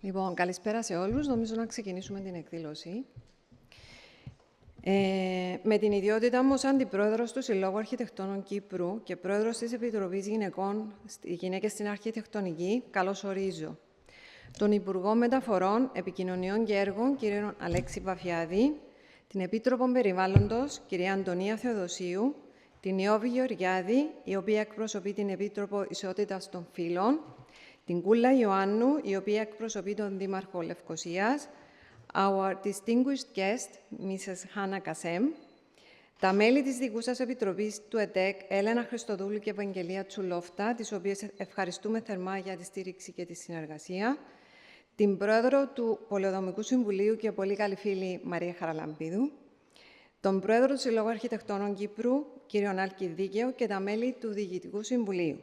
Λοιπόν, καλησπέρα σε όλους. Νομίζω να ξεκινήσουμε την εκδήλωση. Με την ιδιότητα μου ως Αντιπρόεδρος του Συλλόγου Αρχιτεκτόνων Κύπρου και Πρόεδρος της Επιτροπής Γυναίκες στην Αρχιτεκτονική, καλωσορίζω τον Υπουργό Μεταφορών, Επικοινωνιών και Έργων, κ. Αλέξη Βαφιάδη, την Επίτροπο Περιβάλλοντος, κ. Αντωνία Θεοδοσίου, την Ιώβη Γεωργιάδη, η οποία εκπροσωπεί την Επίτροπο Ισότητας των Φύλων, την Κούλα Ιωάννου, η οποία εκπροσωπεί τον Δήμαρχο Λευκωσίας, our distinguished guest, Mrs. Hana Kassem, τα μέλη της δικού σας Επιτροπής του ΕΤΕΚ, Έλενα Χριστοδούλου και Ευαγγελία Τσουλόφτα, τις οποίες ευχαριστούμε θερμά για τη στήριξη και τη συνεργασία, την Πρόεδρο του Πολεοδομικού Συμβουλίου και πολύ καλή φίλη Μαρία Χαραλαμπίδου, τον Πρόεδρο του Συλλόγου Αρχιτεκτόνων Κύπρου, κ. Άλκη Δίκαιο, και τα μέλη του Διοικητικού Συμβουλίου.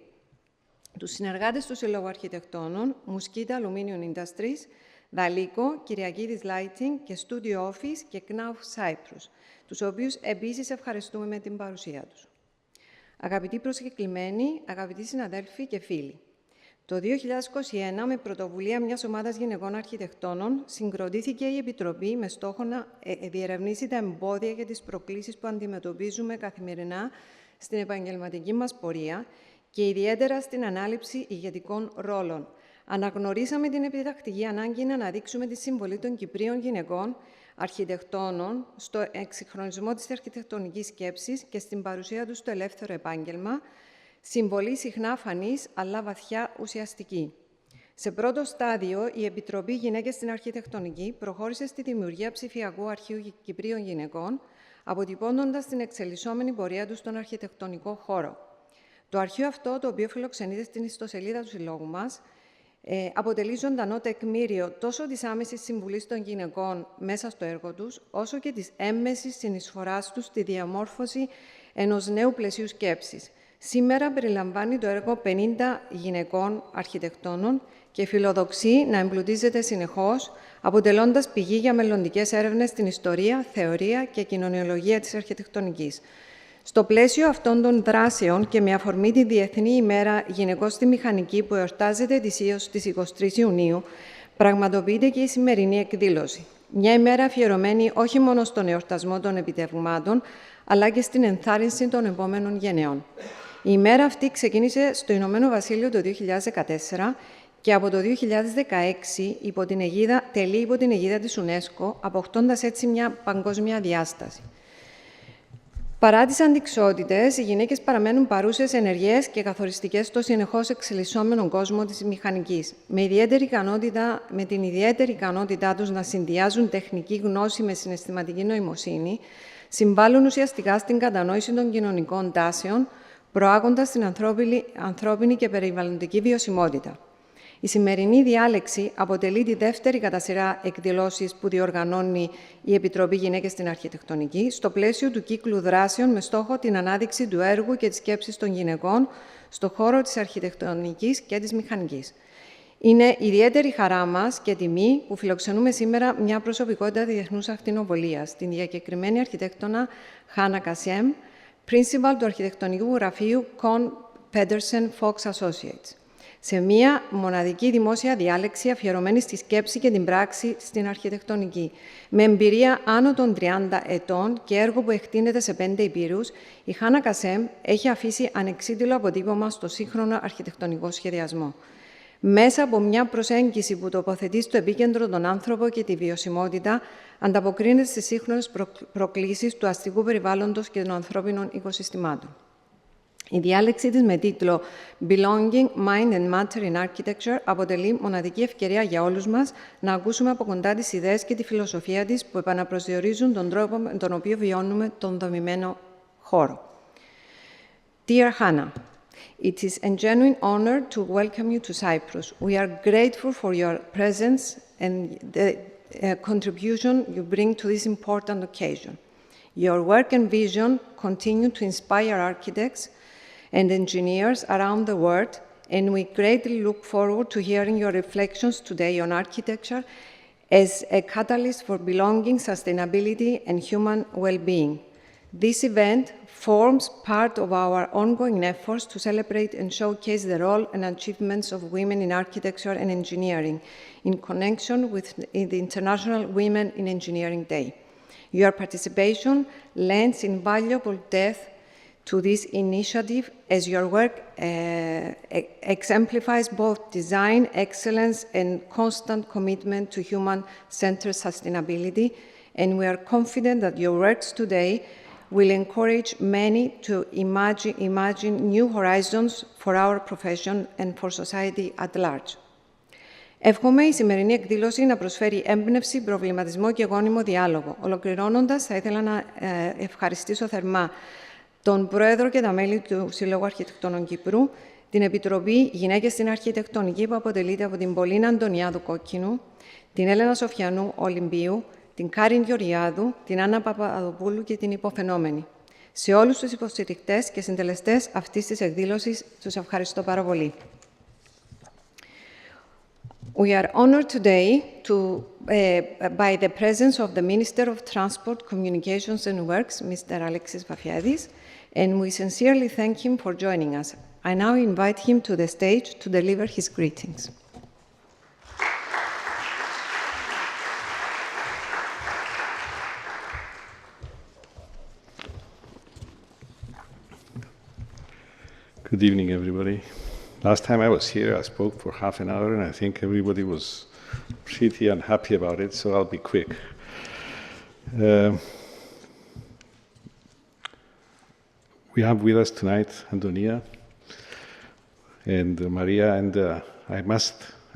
Τους συνεργάτες του Συλλόγου Αρχιτεκτόνων, Μουσκίτα Aluminium Industries, Δαλίκο, Κυριακίδης Lighting και Studio Office και Knauf Cyprus, τους οποίους επίσης ευχαριστούμε με την παρουσία τους. Αγαπητοί προσκεκλημένοι, αγαπητοί συναδέλφοι και φίλοι, το 2021, με πρωτοβουλία μιας ομάδας γυναικών αρχιτεκτόνων, συγκροτήθηκε η Επιτροπή με στόχο να διερευνήσει τα εμπόδια και τις προκλήσεις που αντιμετωπίζουμε καθημερινά στην επαγγελματική μας πορεία και ιδιαίτερα στην ανάληψη ηγετικών ρόλων. Αναγνωρίσαμε την επιτακτική ανάγκη να αναδείξουμε τη συμβολή των Κυπρίων γυναικών αρχιτεκτόνων στο εξυγχρονισμό της αρχιτεκτονικής σκέψης και στην παρουσία τους στο ελεύθερο επάγγελμα, συμβολή συχνά αφανής, αλλά βαθιά ουσιαστική. Σε πρώτο στάδιο, η Επιτροπή Γυναίκες στην Αρχιτεκτονική προχώρησε στη δημιουργία ψηφιακού αρχείου Κυπρίων γυναικών, αποτυπώνοντας την εξελισσόμενη πορεία τους στον αρχιτεκτονικό χώρο. Το αρχείο αυτό, το οποίο φιλοξενείται στην ιστοσελίδα του Συλλόγου μας, αποτελεί ζωντανό τεκμήριο τόσο της άμεσης συμβουλής των γυναικών μέσα στο έργο τους, όσο και της έμμεσης συνεισφοράς τους στη διαμόρφωση ενός νέου πλαισίου σκέψης. Σήμερα περιλαμβάνει το έργο 50 γυναικών αρχιτεκτόνων και φιλοδοξεί να εμπλουτίζεται συνεχώς, αποτελώντας πηγή για μελλοντικές έρευνες στην ιστορία, θεωρία και κοινωνιολογία της αρχιτεκτονικής. Στο πλαίσιο αυτών των δράσεων και με αφορμή τη Διεθνή ημέρα Γυναικών στη Μηχανική που εορτάζεται ετησίως στις 23 Ιουνίου, πραγματοποιείται και η σημερινή εκδήλωση. Μια ημέρα αφιερωμένη όχι μόνο στον εορτασμό των επιτευγμάτων, αλλά και στην ενθάρρυνση των επόμενων γενεών. Η ημέρα αυτή ξεκίνησε στο Ηνωμένο Βασίλειο το 2014 και από το 2016 τελεί υπό την αιγίδα της UNESCO, αποκτώντας έτσι μια παγκόσμια διάσταση. Παρά τις αντιξότητες, οι γυναίκες παραμένουν παρούσες, ενεργές και καθοριστικές στο συνεχώς εξελισσόμενο κόσμο της μηχανικής. Με την ιδιαίτερη ικανότητά τους να συνδυάζουν τεχνική γνώση με συναισθηματική νοημοσύνη, συμβάλλουν ουσιαστικά στην κατανόηση των κοινωνικών τάσεων, προάγοντας την ανθρώπινη και περιβαλλοντική βιωσιμότητα. Η σημερινή διάλεξη αποτελεί τη δεύτερη κατά σειρά εκδηλώσεις που διοργανώνει η Επιτροπή Γυναίκες στην Αρχιτεκτονική στο πλαίσιο του κύκλου δράσεων με στόχο την ανάδειξη του έργου και της σκέψης των γυναικών στον χώρο της αρχιτεκτονικής και της μηχανικής. Είναι ιδιαίτερη χαρά μας και τιμή που φιλοξενούμε σήμερα μια προσωπικότητα διεθνούς ακτινοβολίας, την διακεκριμένη αρχιτέκτονα Hana Kassem, principal του αρχιτεκτονικού γραφείου Kohn Pedersen Fox Associates, σε μία μοναδική δημόσια διάλεξη αφιερωμένη στη σκέψη και την πράξη στην αρχιτεκτονική. Με εμπειρία άνω των 30 ετών και έργο που εκτείνεται σε 5 ηπείρους, η Hana Kassem έχει αφήσει ανεξίτηλο αποτύπωμα στο σύγχρονο αρχιτεκτονικό σχεδιασμό. Μέσα από μια προσέγγιση που τοποθετεί στο επίκεντρο τον άνθρωπο και τη βιωσιμότητα, ανταποκρίνεται στις σύγχρονες προκλήσεις του αστικού περιβάλλοντος και των ανθρώπινων οικοσυστημάτων. Η διάλεξη της με τίτλο «Belonging, Mind and Matter in Architecture» αποτελεί μοναδική ευκαιρία για όλους μας να ακούσουμε από κοντά τις ιδέες και τη φιλοσοφία της που επαναπροσδιορίζουν τον τρόπο με τον οποίο βιώνουμε τον δομημένο χώρο. Dear Hana, it is a genuine honor to welcome you to Cyprus. We are grateful for your presence and the contribution you bring to this important occasion. Your work and vision continue to inspire architects and engineers around the world, and we greatly look forward to hearing your reflections today on architecture as a catalyst for belonging, sustainability, and human well-being. This event forms part of our ongoing efforts to celebrate and showcase the role and achievements of women in architecture and engineering in connection with the International Women in Engineering Day. Your participation lends invaluable depth to this initiative as your work exemplifies both design excellence and constant commitment to human-centered sustainability, and we are confident that your works today will encourage many to imagine new horizons for our profession and for society at large. Εύχομαι η σημερινή εκδήλωση να προσφέρει έμπνευση, προβληματισμό και γόνιμο διάλογο. Ολοκληρώνοντας, θα ήθελα να ευχαριστήσω θερμά τον Πρόεδρο και τα μέλη του Συλλόγου Αρχιτεκτόνων Κύπρου, την Επιτροπή Γυναίκες στην Αρχιτεκτονική που αποτελείται από την Πολίνα Αντωνιάδου Κόκκινου, την Έλενα Σοφιανού Ολυμπίου, την Κάριν Γεωργιάδου, την Άννα Παπαδοπούλου και την υποφαινόμενη. Σε όλους τους υποστηρικτές και συντελεστές αυτής της εκδήλωσης, τους ευχαριστώ πάρα πολύ. We are honored today by the presence of the Minister of Transport, Communications and Works, Mr. Alexis Vafiadis, and we sincerely thank him for joining us. I now invite him to the stage to deliver his greetings. Good evening, everybody. Last time I was here, I spoke for half an hour, and I think everybody was pretty unhappy about it, so I'll be quick. We have with us tonight Antonia and Maria, and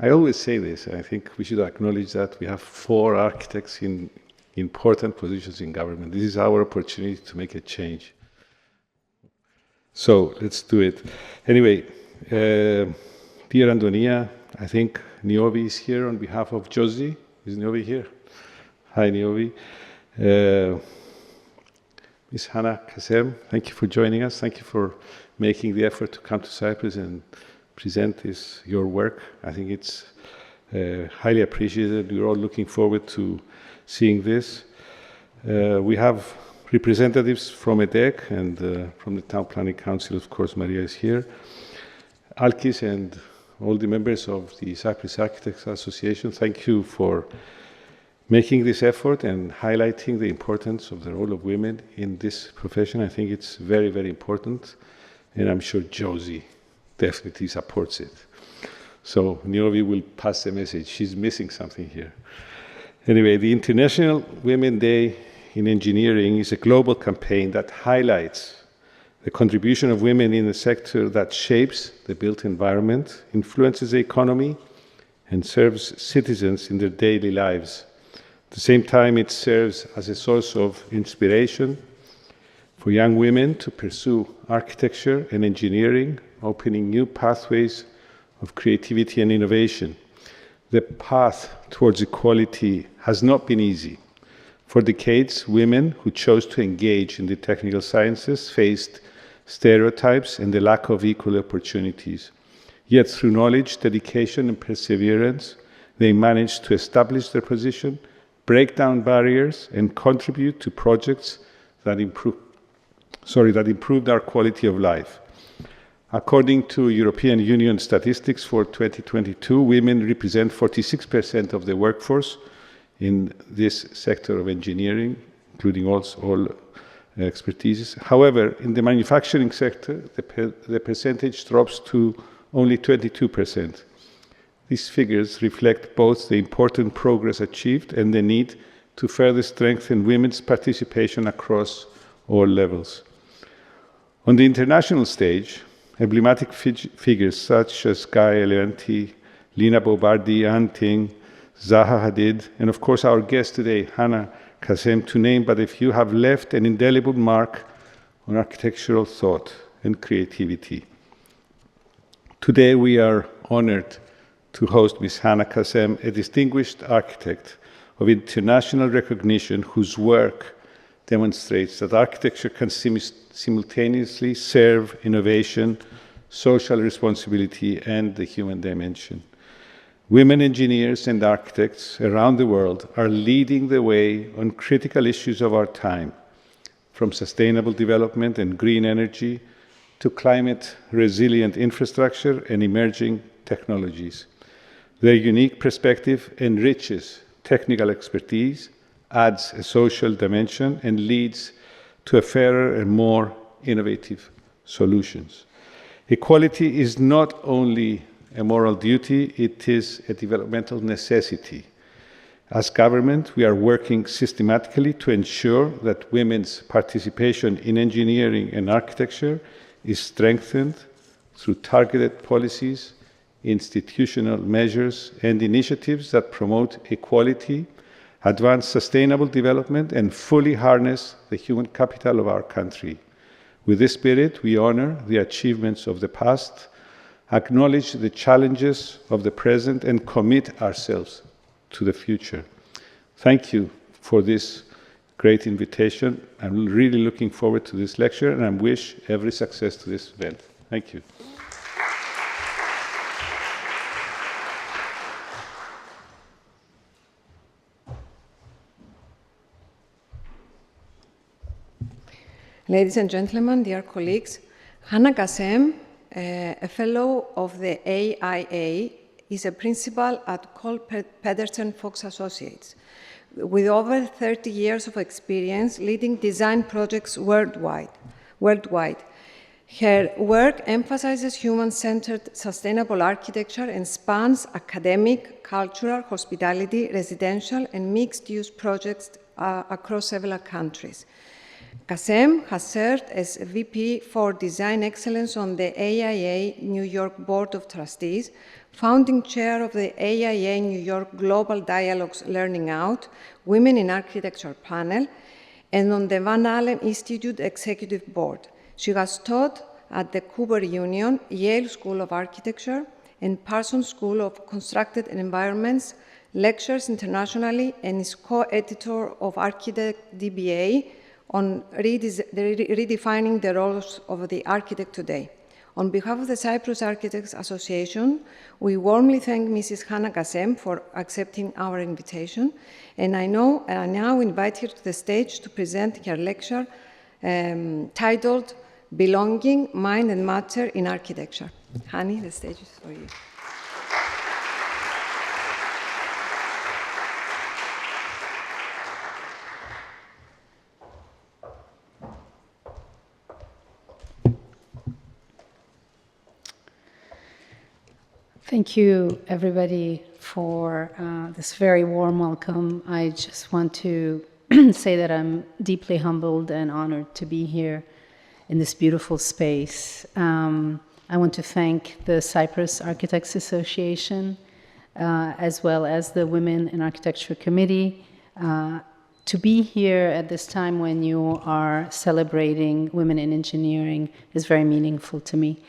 I always say this, I think we should acknowledge that we have 4 architects in important positions in government. This is our opportunity to make a change. So let's do it. Anyway, dear Antonia, I think Niovi is here on behalf of Josie. Is Niovi here? Hi, Niovi. Ms. Hana Kassem, thank you for joining us. Thank you for making the effort to come to Cyprus and present your work. I think it's highly appreciated. We're all looking forward to seeing this. We have representatives from EDEC and from the Town Planning Council. Of course, Maria is here. Alkis and all the members of the Cyprus Architects Association, thank you for making this effort and highlighting the importance of the role of women in this profession. I think it's very, very important, and I'm sure Josie definitely supports it. So Niovi will pass the message. She's missing something here. Anyway, the International Women's Day in Engineering is a global campaign that highlights the contribution of women in a sector that shapes the built environment, influences the economy, and serves citizens in their daily lives. At the same time, it serves as a source of inspiration for young women to pursue architecture and engineering, opening new pathways of creativity and innovation. The path towards equality has not been easy. For decades, women who chose to engage in the technical sciences faced stereotypes and the lack of equal opportunities. Yet through knowledge, dedication, and perseverance, they managed to establish their position, break down barriers, and contribute to projects that improved our quality of life. According to European Union statistics for 2022, women represent 46% of the workforce in this sector of engineering, including also all expertise. However, in the manufacturing sector, the percentage drops to only 22%. These figures reflect both the important progress achieved and the need to further strengthen women's participation across all levels. On the international stage, emblematic figures such as Guy Eleanti, Lina Bobardi, Ann Ting, Zaha Hadid, and of course our guest today, Hana Kassem, to name but a few, have left an indelible mark on architectural thought and creativity. Today we are honored to host Ms. Hana Kassem, a distinguished architect of international recognition whose work demonstrates that architecture can simultaneously serve innovation, social responsibility, and the human dimension. Women engineers and architects around the world are leading the way on critical issues of our time, from sustainable development and green energy to climate-resilient infrastructure and emerging technologies. Their unique perspective enriches technical expertise, adds a social dimension, and leads to a fairer and more innovative solutions. Equality is not only a moral duty, it is a developmental necessity. As government, we are working systematically to ensure that women's participation in engineering and architecture is strengthened through targeted policies, institutional measures, and initiatives that promote equality, advance sustainable development, and fully harness the human capital of our country. With this spirit, we honor the achievements of the past, acknowledge the challenges of the present, and commit ourselves to the future. Thank you for this great invitation. I'm really looking forward to this lecture, and I wish every success to this event. Thank you. Ladies and gentlemen, dear colleagues, Hana Kassem, a fellow of the AIA, is a principal at Kohn Pedersen Fox Associates, with over 30 years of experience leading design projects worldwide. Her work emphasizes human-centered sustainable architecture and spans academic, cultural, hospitality, residential, and mixed-use projects across several countries. Kassem has served as VP for Design Excellence on the AIA New York Board of Trustees, founding chair of the AIA New York Global Dialogues Learning Out, Women in Architecture panel, and on the Van Allen Institute Executive Board. She has taught at the Cooper Union, Yale School of Architecture, and Parsons School of Constructed Environments, lectures internationally, and is co-editor of Architect DBA, on redefining the roles of the architect today. On behalf of the Cyprus Architects Association, we warmly thank Mrs. Hana Kassem for accepting our invitation, and I now invite her to the stage to present her lecture titled Belonging, Mind and Matter in Architecture. Hani, the stage is for you. Thank you, everybody, for this very warm welcome. I just want to say that I'm deeply humbled and honored to be here in this beautiful space. I want to thank the Cyprus Architects Association, as well as the Women in Architecture Committee. To be here at this time when you are celebrating women in engineering is very meaningful to me.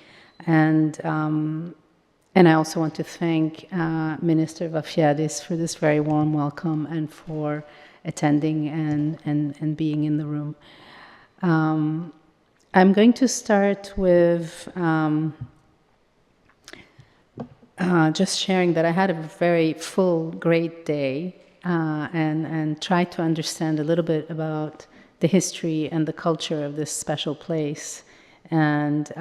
And I also want to thank Minister Vafiadis for this very warm welcome and for attending and being in the room. I'm going to start with just sharing that I had a very full, great day and try to understand a little bit about the history and the culture of this special place. And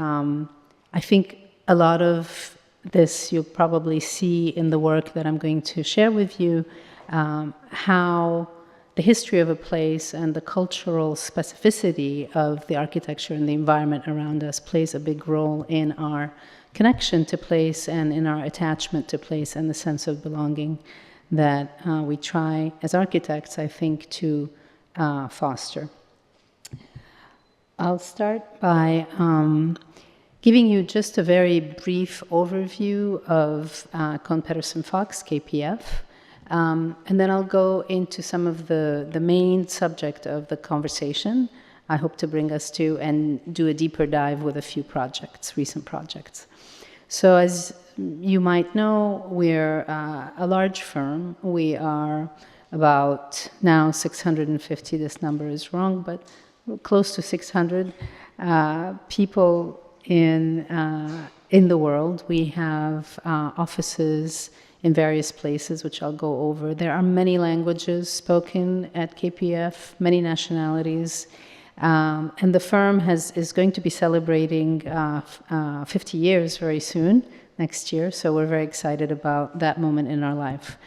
I think a lot of this you'll probably see in the work that I'm going to share with you, how the history of a place and the cultural specificity of the architecture and the environment around us plays a big role in our connection to place and in our attachment to place and the sense of belonging that we try as architects, I think, to foster. I'll start by giving you just a very brief overview of Kohn Pedersen Fox, KPF, and then I'll go into some of the main subject of the conversation I hope to bring us to and do a deeper dive with a few projects, recent projects. So as you might know, we're a large firm. We are about now 650, this number is wrong, but close to 600 people in the world. We have offices in various places, which I'll go over. There are many languages spoken at KPF, many nationalities, And the firm is going to be celebrating 50 years very soon, next year, so we're very excited about that moment in our life.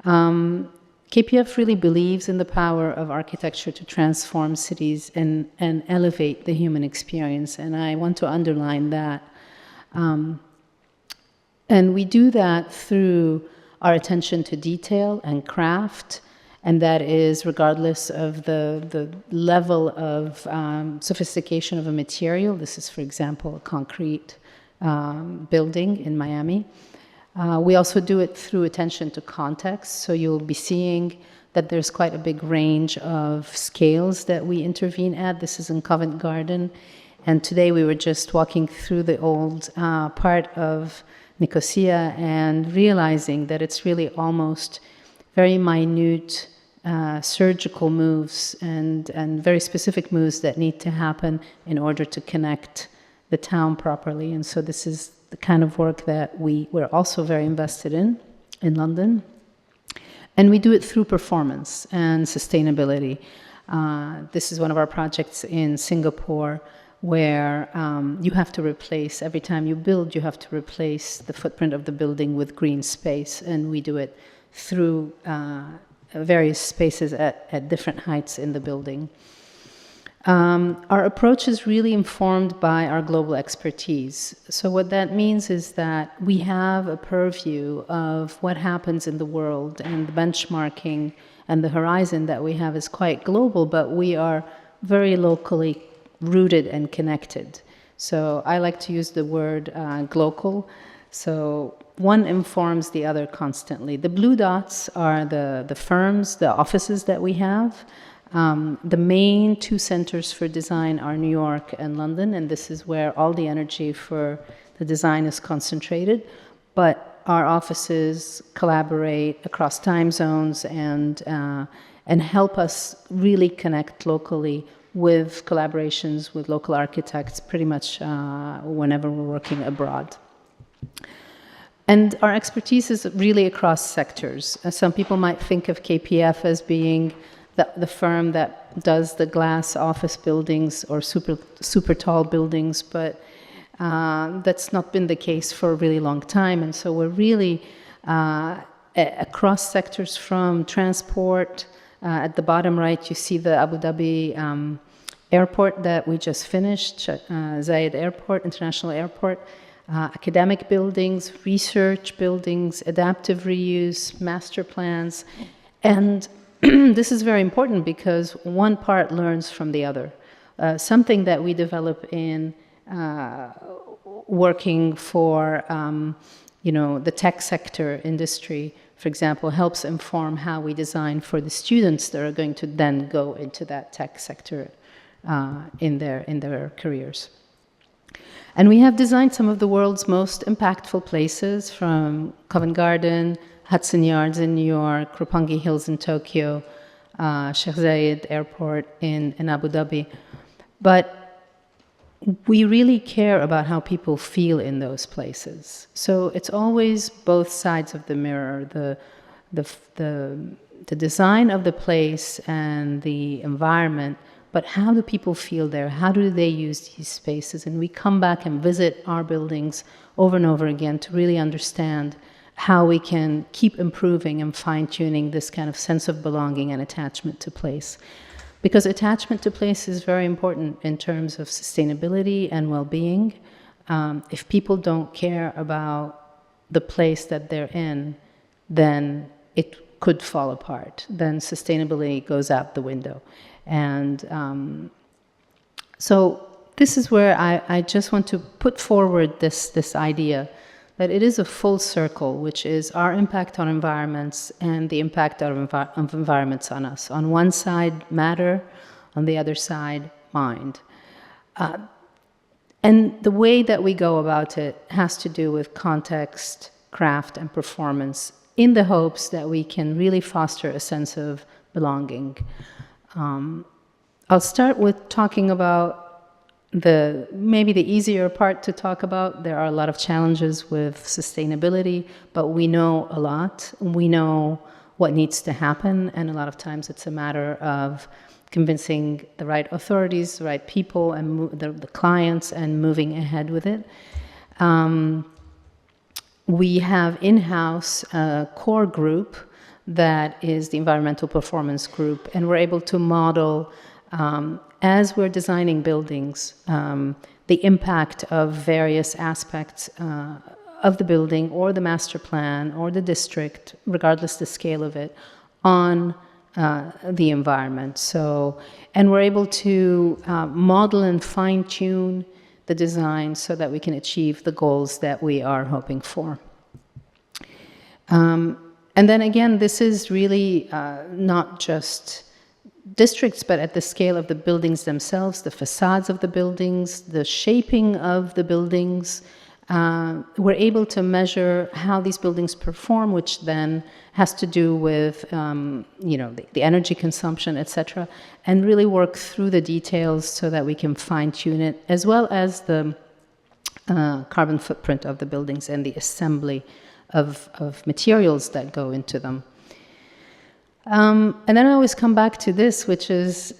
KPF really believes in the power of architecture to transform cities and elevate the human experience, and I want to underline that. And we do that through our attention to detail and craft, and that is regardless of the level of sophistication of a material. This is, for example, a concrete building in Miami. We also do it through attention to context, so you'll be seeing that there's quite a big range of scales that we intervene at. This is in Covent Garden, and today we were just walking through the old part of Nicosia and realizing that it's really almost very minute surgical moves and very specific moves that need to happen in order to connect the town properly. And so this is the kind of work that we're also very invested in London. And we do it through performance and sustainability. This is one of our projects in Singapore where you have to replace, every time you build, you have to replace the footprint of the building with green space. And we do it through various spaces at different heights in the building. Our approach is really informed by our global expertise. So what that means is that we have a purview of what happens in the world, and the benchmarking and the horizon that we have is quite global, but we are very locally rooted and connected. So I like to use the word glocal. So one informs the other constantly. The blue dots are the firms, the offices that we have. The main two centers for design are New York and London, and this is where all the energy for the design is concentrated. But our offices collaborate across time zones and help us really connect locally with collaborations with local architects pretty much whenever we're working abroad. And our expertise is really across sectors. Some people might think of KPF as being the firm that does the glass office buildings or super tall buildings, but that's not been the case for a really long time. And so we're really across sectors, from transport. At the bottom right, you see the Abu Dhabi airport that we just finished, Zayed Airport, International Airport. Academic buildings, research buildings, adaptive reuse, master plans. And this is very important because one part learns from the other. Something that we develop in working for the tech sector industry, for example, helps inform how we design for the students that are going to then go into that tech sector in their careers. And we have designed some of the world's most impactful places, from Covent Garden, Hudson Yards in New York, Roppongi Hills in Tokyo, Sheikh Zayed Airport in Abu Dhabi. But we really care about how people feel in those places. So it's always both sides of the mirror, the design of the place and the environment, but how do people feel there? How do they use these spaces? And we come back and visit our buildings over and over again to really understand how we can keep improving and fine-tuning this kind of sense of belonging and attachment to place. Because attachment to place is very important in terms of sustainability and well-being. If people don't care about the place that they're in, then it could fall apart. Then sustainability goes out the window. And so this is where I just want to put forward this idea that it is a full circle, which is our impact on environments and the impact of environments on us. On one side, matter; on the other side, mind. And the way that we go about it has to do with context, craft, and performance, in the hopes that we can really foster a sense of belonging. I'll start with talking about maybe the easier part to talk about. There are a lot of challenges with sustainability, but we know a lot. We know what needs to happen, and a lot of times it's a matter of convincing the right authorities, the right people, and the clients, and moving ahead with it. We have in-house a core group that is the environmental performance group, and we're able to model, as we're designing buildings, the impact of various aspects of the building or the master plan or the district, regardless the scale of it, on the environment. So, and we're able to model and fine-tune the design so that we can achieve the goals that we are hoping for. And then again, this is really not just districts, but at the scale of the buildings themselves, the facades of the buildings, the shaping of the buildings. We're able to measure how these buildings perform, which then has to do with the energy consumption, etc., and really work through the details so that we can fine-tune it, as well as the carbon footprint of the buildings and the assembly of materials that go into them. And then I always come back to this, which is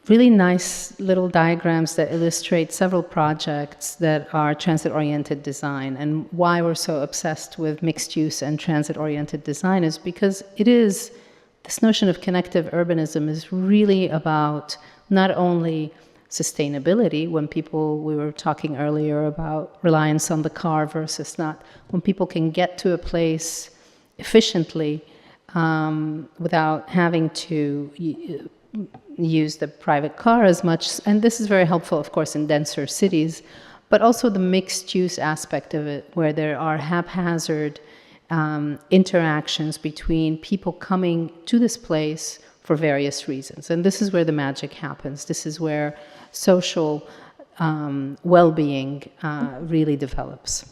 really nice little diagrams that illustrate several projects that are transit-oriented design. And why we're so obsessed with mixed use and transit-oriented design is because this notion of connective urbanism is really about not only sustainability, we were talking earlier about reliance on the car versus not, when people can get to a place efficiently without having to use the private car as much. And this is very helpful, of course, in denser cities, but also the mixed use aspect of it, where there are haphazard interactions between people coming to this place for various reasons. And this is where the magic happens. This is where social well-being really develops.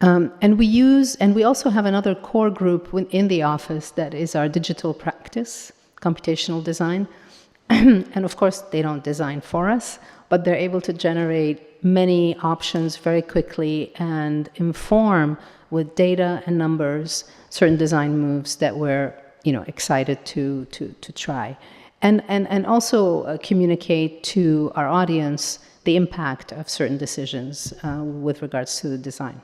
And we also have another core group in the office that is our digital practice, computational design. And of course, they don't design for us, but they're able to generate many options very quickly and inform with data and numbers certain design moves that we're excited to try. And also communicate to our audience the impact of certain decisions with regards to the design.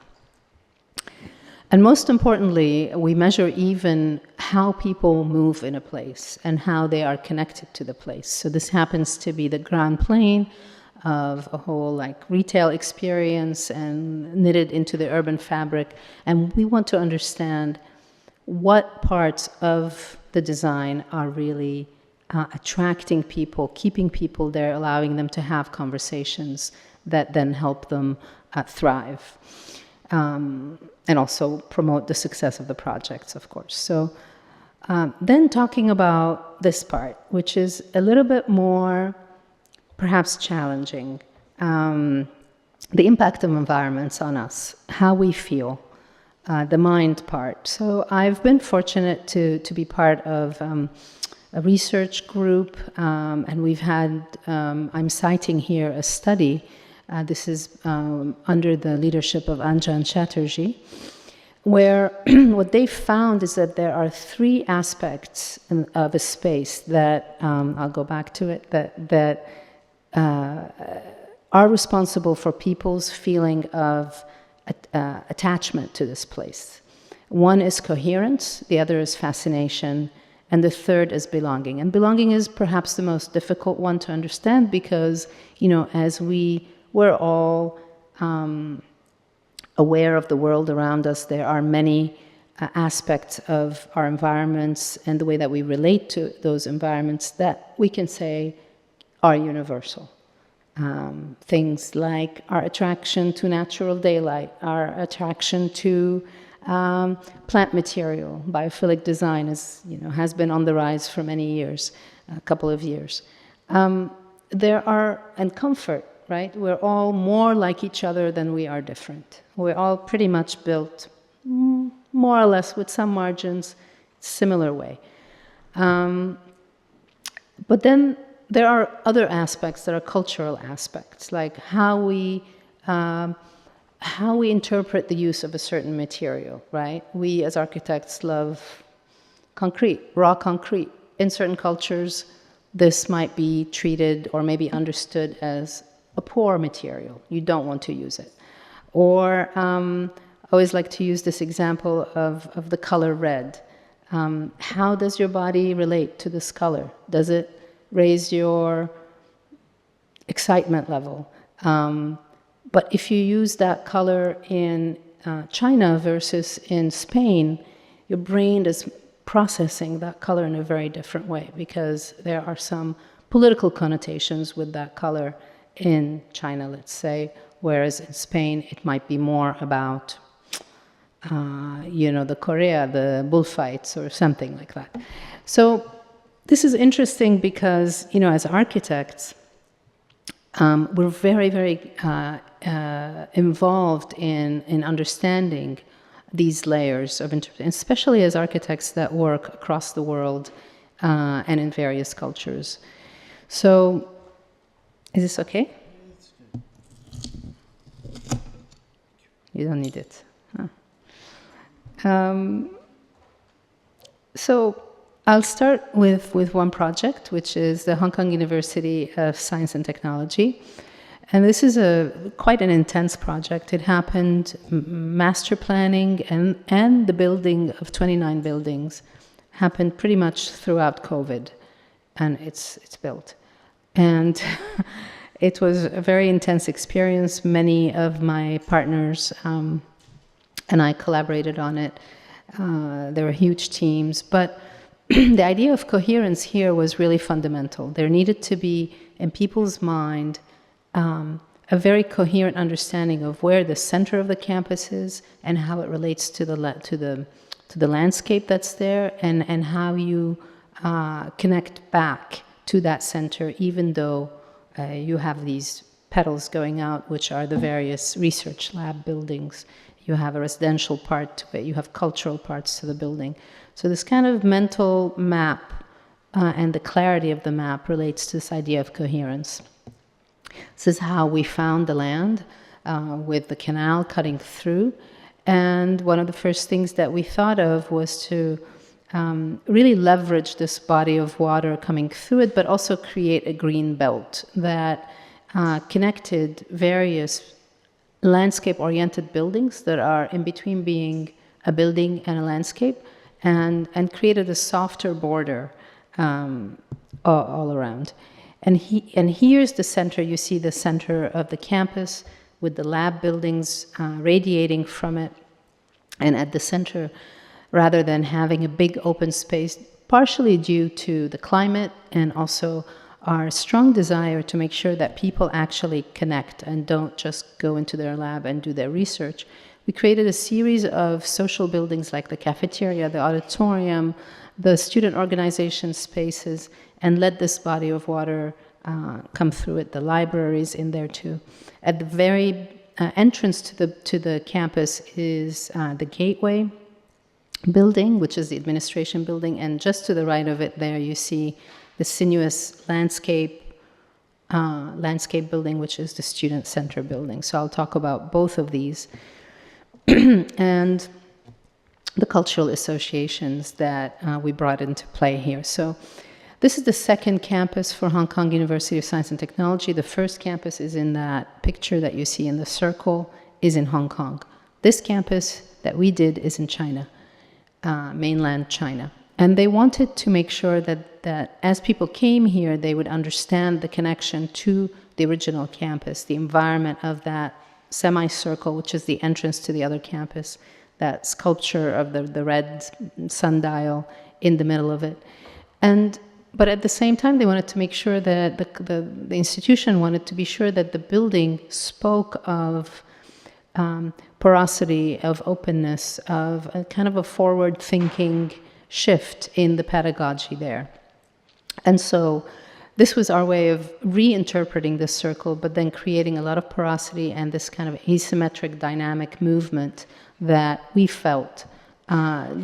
And most importantly, we measure even how people move in a place and how they are connected to the place. So this happens to be the ground plane of a whole retail experience and knitted into the urban fabric. And we want to understand what parts of the design are really attracting people, keeping people there, allowing them to have conversations that then help them thrive. And also promote the success of the projects, of course. So then talking about this part, which is a little bit more perhaps challenging, the impact of environments on us, how we feel, the mind part. So I've been fortunate to be part of a research group, and we've had, I'm citing here a study. This is under the leadership of Anjan Chatterjee, where what they found is that there are 3 aspects of a space that, I'll go back to it, that are responsible for people's feeling of attachment to this place. One is coherence, the other is fascination, and the third is belonging. And belonging is perhaps the most difficult one to understand because, as we're all aware of the world around us. There are many aspects of our environments and the way that we relate to those environments that we can say are universal. Things like our attraction to natural daylight, our attraction to plant material. Biophilic design has been on the rise for many years, a couple of years. And comfort. Right? We're all more like each other than we are different. We're all pretty much built, more or less with some margins, similar way. But then there are other aspects that are cultural aspects, like how we interpret the use of a certain material, right? We as architects love concrete, raw concrete. in certain cultures, this might be treated or maybe understood as a poor material. You don't want to use it. Or I always like to use this example of the color red. How does your body relate to this color? Does it raise your excitement level? But if you use that color in China versus in Spain, your brain is processing that color in a very different way, because there are some political connotations with that color in China, let's say, whereas in Spain it might be more about, the Korea, the bullfights or something like that. So this is interesting because, as architects, we're very, very involved in understanding these layers of interpretation, especially as architects that work across the world and in various cultures. So, is this okay? You don't need it. So I'll start with one project, which is the Hong Kong University of Science and Technology. And this is quite an intense project. It happened, master planning and the building of 29 buildings happened pretty much throughout COVID, and it's built. And it was a very intense experience. Many of my partners and I collaborated on it. There were huge teams, but the idea of coherence here was really fundamental. There needed to be, in people's mind, a very coherent understanding of where the center of the campus is and how it relates to the landscape that's there, and how you connect back to that center, even though you have these petals going out, which are the various research lab buildings. You have a residential part to it, you have cultural parts to the building. So this kind of mental map and the clarity of the map relates to this idea of coherence. This is how we found the land with the canal cutting through. And one of the first things that we thought of was to really leverage this body of water coming through it, but also create a green belt that connected various landscape-oriented buildings that are in between being a building and a landscape, and created a softer border all around. And here's the center. You see the center of the campus with the lab buildings radiating from it. And at the center, rather than having a big open space, partially due to the climate and also our strong desire to make sure that people actually connect and don't just go into their lab and do their research, we created a series of social buildings like the cafeteria, the auditorium, the student organization spaces, and let this body of water come through it. The libraries in there too. At the very entrance to the campus is the gateway building, which is the administration building, and just to the right of it there you see the sinuous landscape building, which is the student center building. So I'll talk about both of these. And the cultural associations that we brought into play here. So this is the second campus for Hong Kong University of Science and Technology. The first campus is in that picture that you see in the circle, is in Hong Kong. This campus that we did is in China, mainland China. And they wanted to make sure that as people came here, they would understand the connection to the original campus, the environment of that semicircle, which is the entrance to the other campus, that sculpture of the red sundial in the middle of it. But at the same time, they wanted to make sure that the institution wanted to be sure that the building spoke of porosity, of openness, of a kind of a forward-thinking shift in the pedagogy there. And so this was our way of reinterpreting this circle, but then creating a lot of porosity and this kind of asymmetric dynamic movement that we felt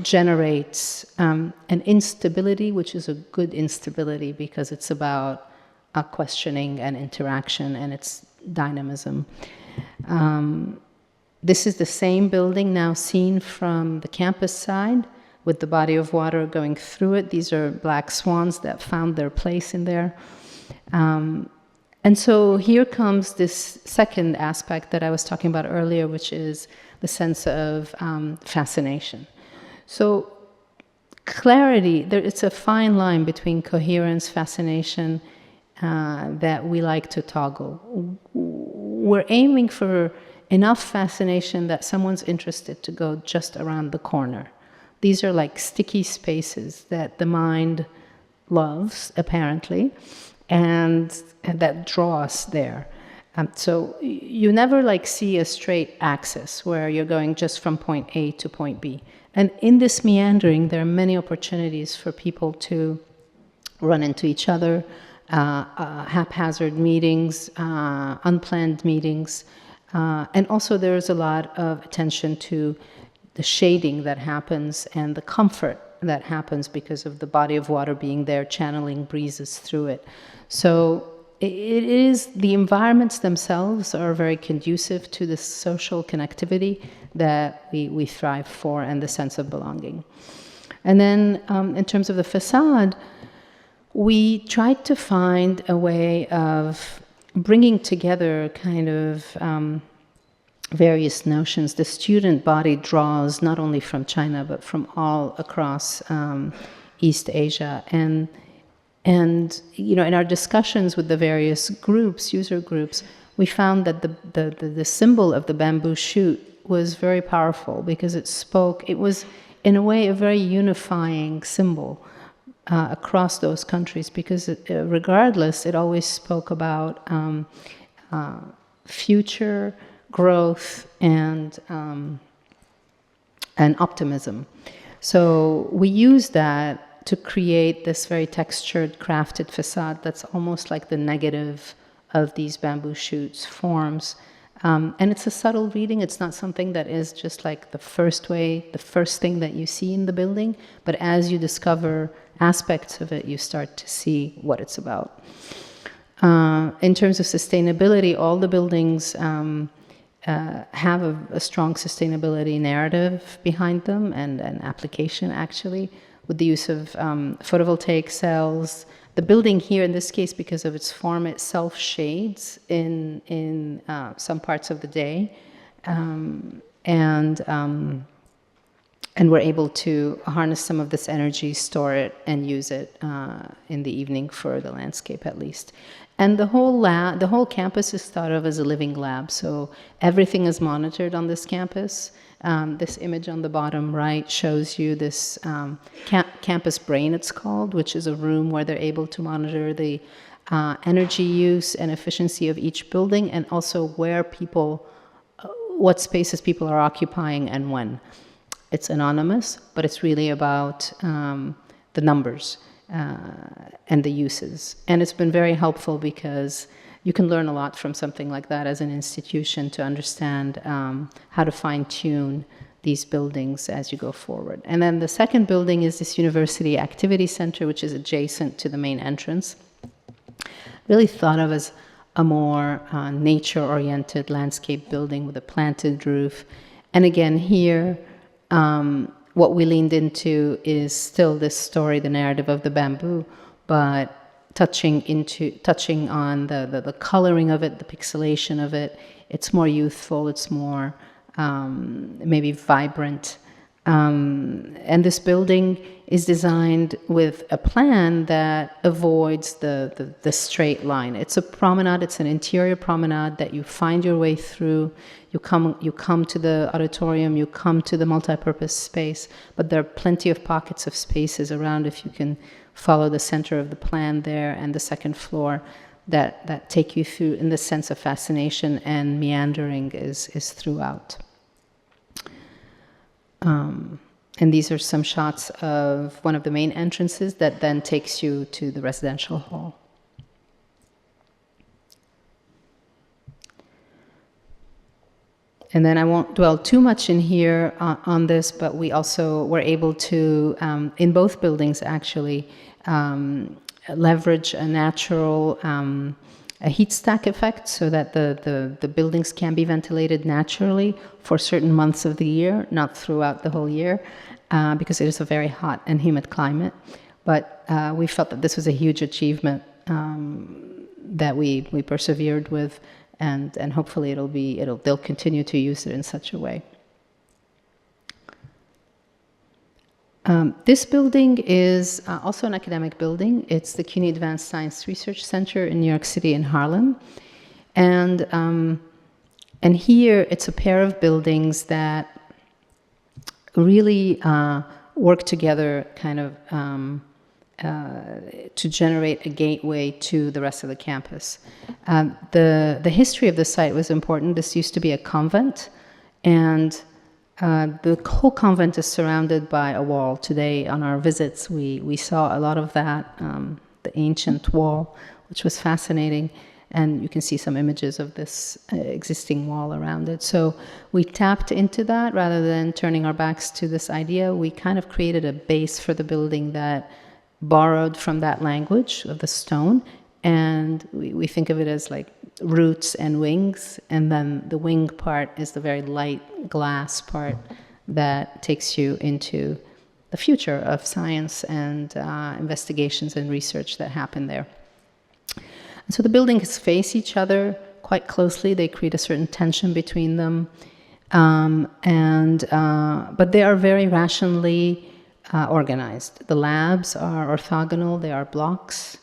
generates an instability, which is a good instability because it's about questioning and interaction and its dynamism. This is the same building now seen from the campus side. with the body of water going through it. These are black swans that found their place in there. And so here comes this second aspect that I was talking about earlier, which is the sense of fascination. So clarity, it's a fine line between coherence, fascination, that we like to toggle. We're aiming for enough fascination that someone's interested to go just around the corner. These are like sticky spaces that the mind loves, apparently, and that draw us there. So you never like see a straight axis where you're going just from point A to point B. And in this meandering, there are many opportunities for people to run into each other, haphazard meetings, unplanned meetings. And also there's a lot of attention to the shading that happens and the comfort that happens because of the body of water being there, channeling breezes through it. So it is, the environments themselves are very conducive to the social connectivity that we thrive for and the sense of belonging. And then in terms of the facade, we tried to find a way of bringing together kind of various notions. The student body draws not only from China, but from all across East Asia. And you know, in our discussions with the various groups, user groups, we found that the symbol of the bamboo shoot was very powerful because it was in a way a very unifying symbol across those countries, because regardless, it always spoke about future growth and optimism. So we use that to create this very textured, crafted facade that's almost like the negative of these bamboo shoots forms. And it's a subtle reading. It's not something that is just like the first thing that you see in the building, but as you discover aspects of it, you start to see what it's about. In terms of sustainability, all the buildings have a strong sustainability narrative behind them and an application, actually, with the use of photovoltaic cells. The building here, in this case, because of its form, itself shades in some parts of the day, and we're able to harness some of this energy, store it, and use it in the evening for the landscape, at least. And the whole campus is thought of as a living lab, so everything is monitored on this campus. This image on the bottom right shows you this campus brain, it's called, which is a room where they're able to monitor the energy use and efficiency of each building, and also where what spaces people are occupying and when. It's anonymous, but it's really about the numbers and the uses. And it's been very helpful because you can learn a lot from something like that as an institution to understand how to fine-tune these buildings as you go forward. And then the second building is this University Activity Center, which is adjacent to the main entrance. Really thought of as a more nature-oriented landscape building with a planted roof. And again, here, what we leaned into is still this story, the narrative of the bamboo, but touching on the coloring of it, the pixelation of it. It's more youthful, it's more maybe vibrant. And this building is designed with a plan that avoids the straight line. It's a promenade, it's an interior promenade that you find your way through. You come to the auditorium, you come to the multipurpose space, but there are plenty of pockets of spaces around if you can follow the center of the plan there and the second floor that take you through, in the sense of fascination and meandering is throughout. And these are some shots of one of the main entrances that then takes you to the residential hall. And then I won't dwell too much in here on this, but we also were able to, in both buildings actually, leverage a natural a heat stack effect so that the buildings can be ventilated naturally for certain months of the year, not throughout the whole year. because it is a very hot and humid climate. But we felt that this was a huge achievement that we persevered with, and hopefully they'll continue to use it in such a way. This building is also an academic building. It's the CUNY Advanced Science Research Center in New York City in Harlem. And here it's a pair of buildings that really work together kind of to generate a gateway to the rest of the campus. The history of the site was important. This used to be a convent, and the whole convent is surrounded by a wall. Today on our visits we saw a lot of that, the ancient wall, which was fascinating. And you can see some images of this existing wall around it. So we tapped into that rather than turning our backs to this idea. We kind of created a base for the building that borrowed from that language of the stone. And we think of it as like roots and wings. And then the wing part is the very light glass part that takes you into the future of science and investigations and research that happen there. So the buildings face each other quite closely. They create a certain tension between them, but they are very rationally organized. The labs are orthogonal. They are blocks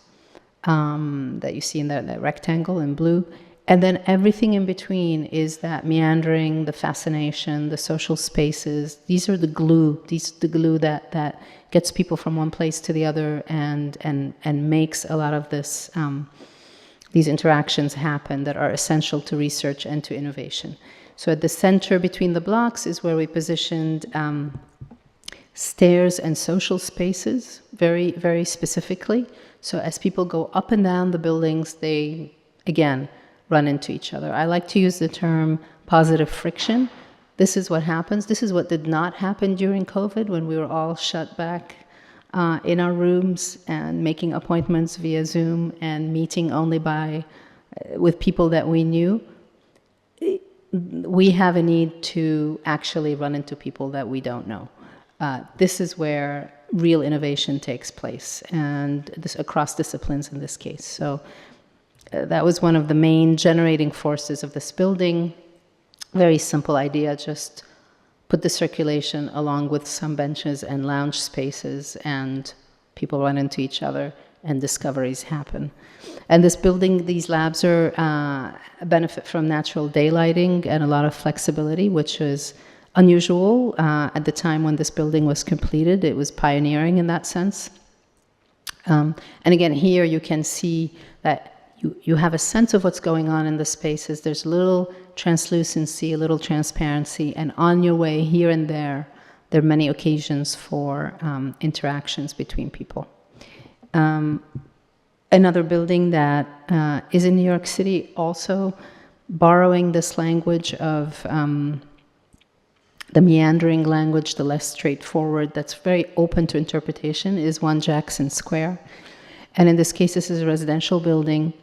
that you see in that rectangle in blue. And then everything in between is that meandering, the fascination, the social spaces. These are the glue. These are the glue that gets people from one place to the other and makes a lot of this. These interactions happen that are essential to research and to innovation. So at the center between the blocks is where we positioned stairs and social spaces very, very specifically. So as people go up and down the buildings, they, again, run into each other. I like to use the term positive friction. This is what happens. This is what did not happen during COVID when we were all shut back in our rooms and making appointments via Zoom and meeting only with people that we knew. We have a need to actually run into people that we don't know. This is where real innovation takes place, and this across disciplines in this case. So that was one of the main generating forces of this building. Very simple idea, just put the circulation along with some benches and lounge spaces, and people run into each other and discoveries happen. And this building, these labs are benefit from natural daylighting and a lot of flexibility, which is unusual at the time when this building was completed. It was pioneering in that sense. And again, here you can see that you have a sense of what's going on in the spaces. There's a little translucency, a little transparency, and on your way here and there are many occasions for interactions between people. Another building that is in New York City, also borrowing this language of the meandering language, the less straightforward, that's very open to interpretation, is 1 Jackson Square. And in this case, this is a residential building,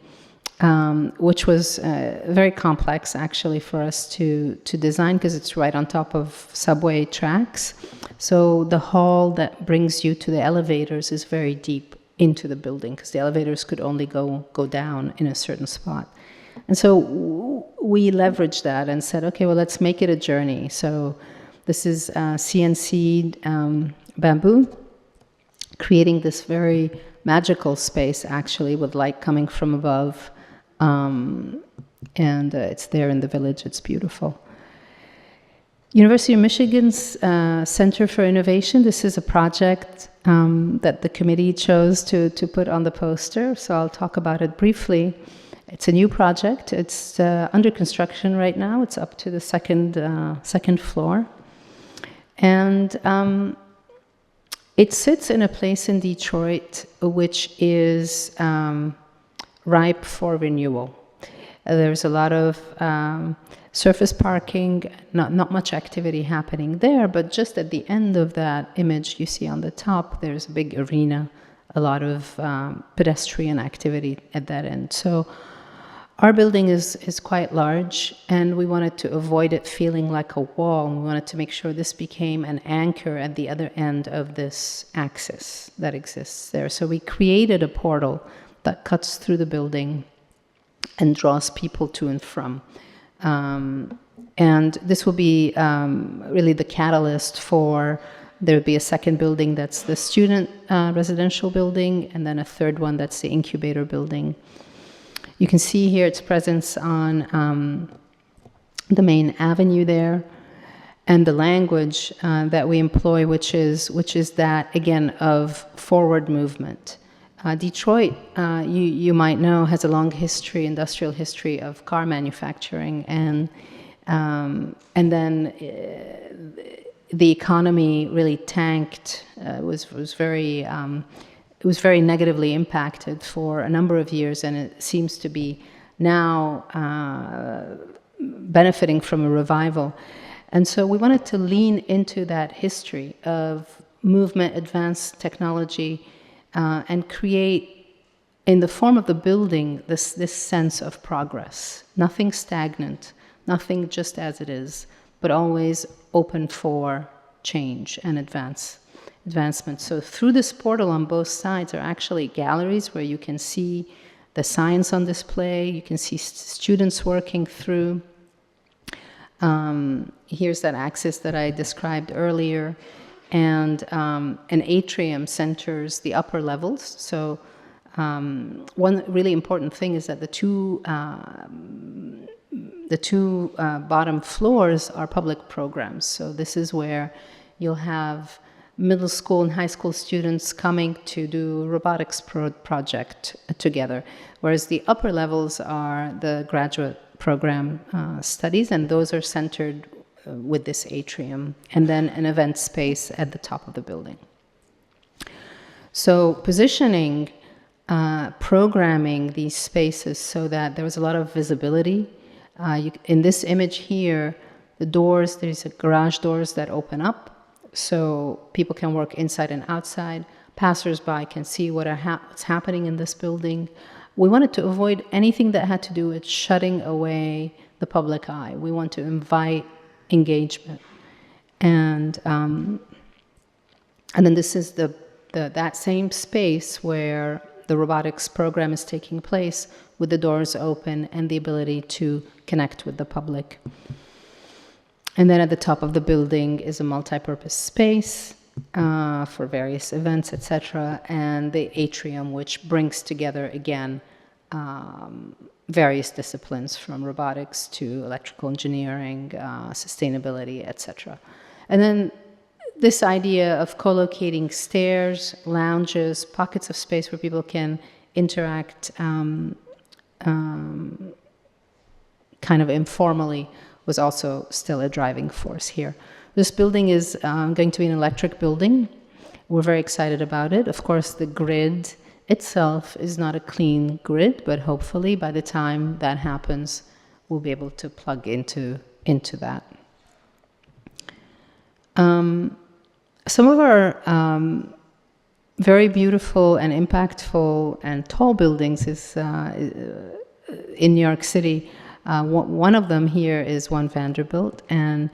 which was very complex, actually, for us to design, because it's right on top of subway tracks. So the hall that brings you to the elevators is very deep into the building, because the elevators could only go down in a certain spot. And so we leveraged that and said, okay, well, let's make it a journey. So this is CNC'd bamboo, creating this very magical space, actually, with light coming from above. And it's there in the village. It's beautiful. University of Michigan's Center for Innovation, this is a project that the committee chose to put on the poster, so I'll talk about it briefly. It's a new project. It's under construction right now. It's up to the second floor. And it sits in a place in Detroit which is ripe for renewal. There's a lot of surface parking, not much activity happening there, but just at the end of that image you see on the top, there's a big arena, a lot of pedestrian activity at that end. So Our building is quite large, and we wanted to avoid it feeling like a wall. We wanted to make sure this became an anchor at the other end of this axis that exists there. So we created a portal that cuts through the building and draws people to and from. And this will be really the catalyst for, there will be a second building that's the student residential building, and then a third one that's the incubator building. You can see here its presence on the main avenue there, and the language that we employ, which is that, again, of forward movement. Detroit, you might know, has a long history, industrial history of car manufacturing, and then the economy really tanked. It was very negatively impacted for a number of years, and it seems to be now benefiting from a revival. And so we wanted to lean into that history of movement, advanced technology, and create, in the form of the building, this sense of progress. Nothing stagnant, nothing just as it is, but always open for change and advancement. So through this portal on both sides are actually galleries where you can see the science on display, you can see students working through. Here's that axis that I described earlier, and an atrium centers the upper levels. So one really important thing is that the two bottom floors are public programs. So this is where you'll have middle school and high school students coming to do robotics project together, whereas the upper levels are the graduate program studies, and those are centered with this atrium, and then an event space at the top of the building. So positioning, programming these spaces so that there was a lot of visibility. In this image here, the doors, there's garage doors that open up, so people can work inside and outside. Passers-by can see what's happening in this building. We wanted to avoid anything that had to do with shutting away the public eye. We want to invite engagement. And then this is that same space where the robotics program is taking place, with the doors open and the ability to connect with the public. And then at the top of the building is a multi-purpose space for various events, etc., and the atrium, which brings together, again, various disciplines from robotics to electrical engineering, sustainability, etc. And then this idea of co-locating stairs, lounges, pockets of space where people can interact kind of informally was also still a driving force here. This building is going to be an electric building. We're very excited about it. Of course, the grid itself is not a clean grid, but hopefully by the time that happens, we'll be able to plug into that. Some of our very beautiful and impactful and tall buildings is in New York City. One of them here is One Vanderbilt, and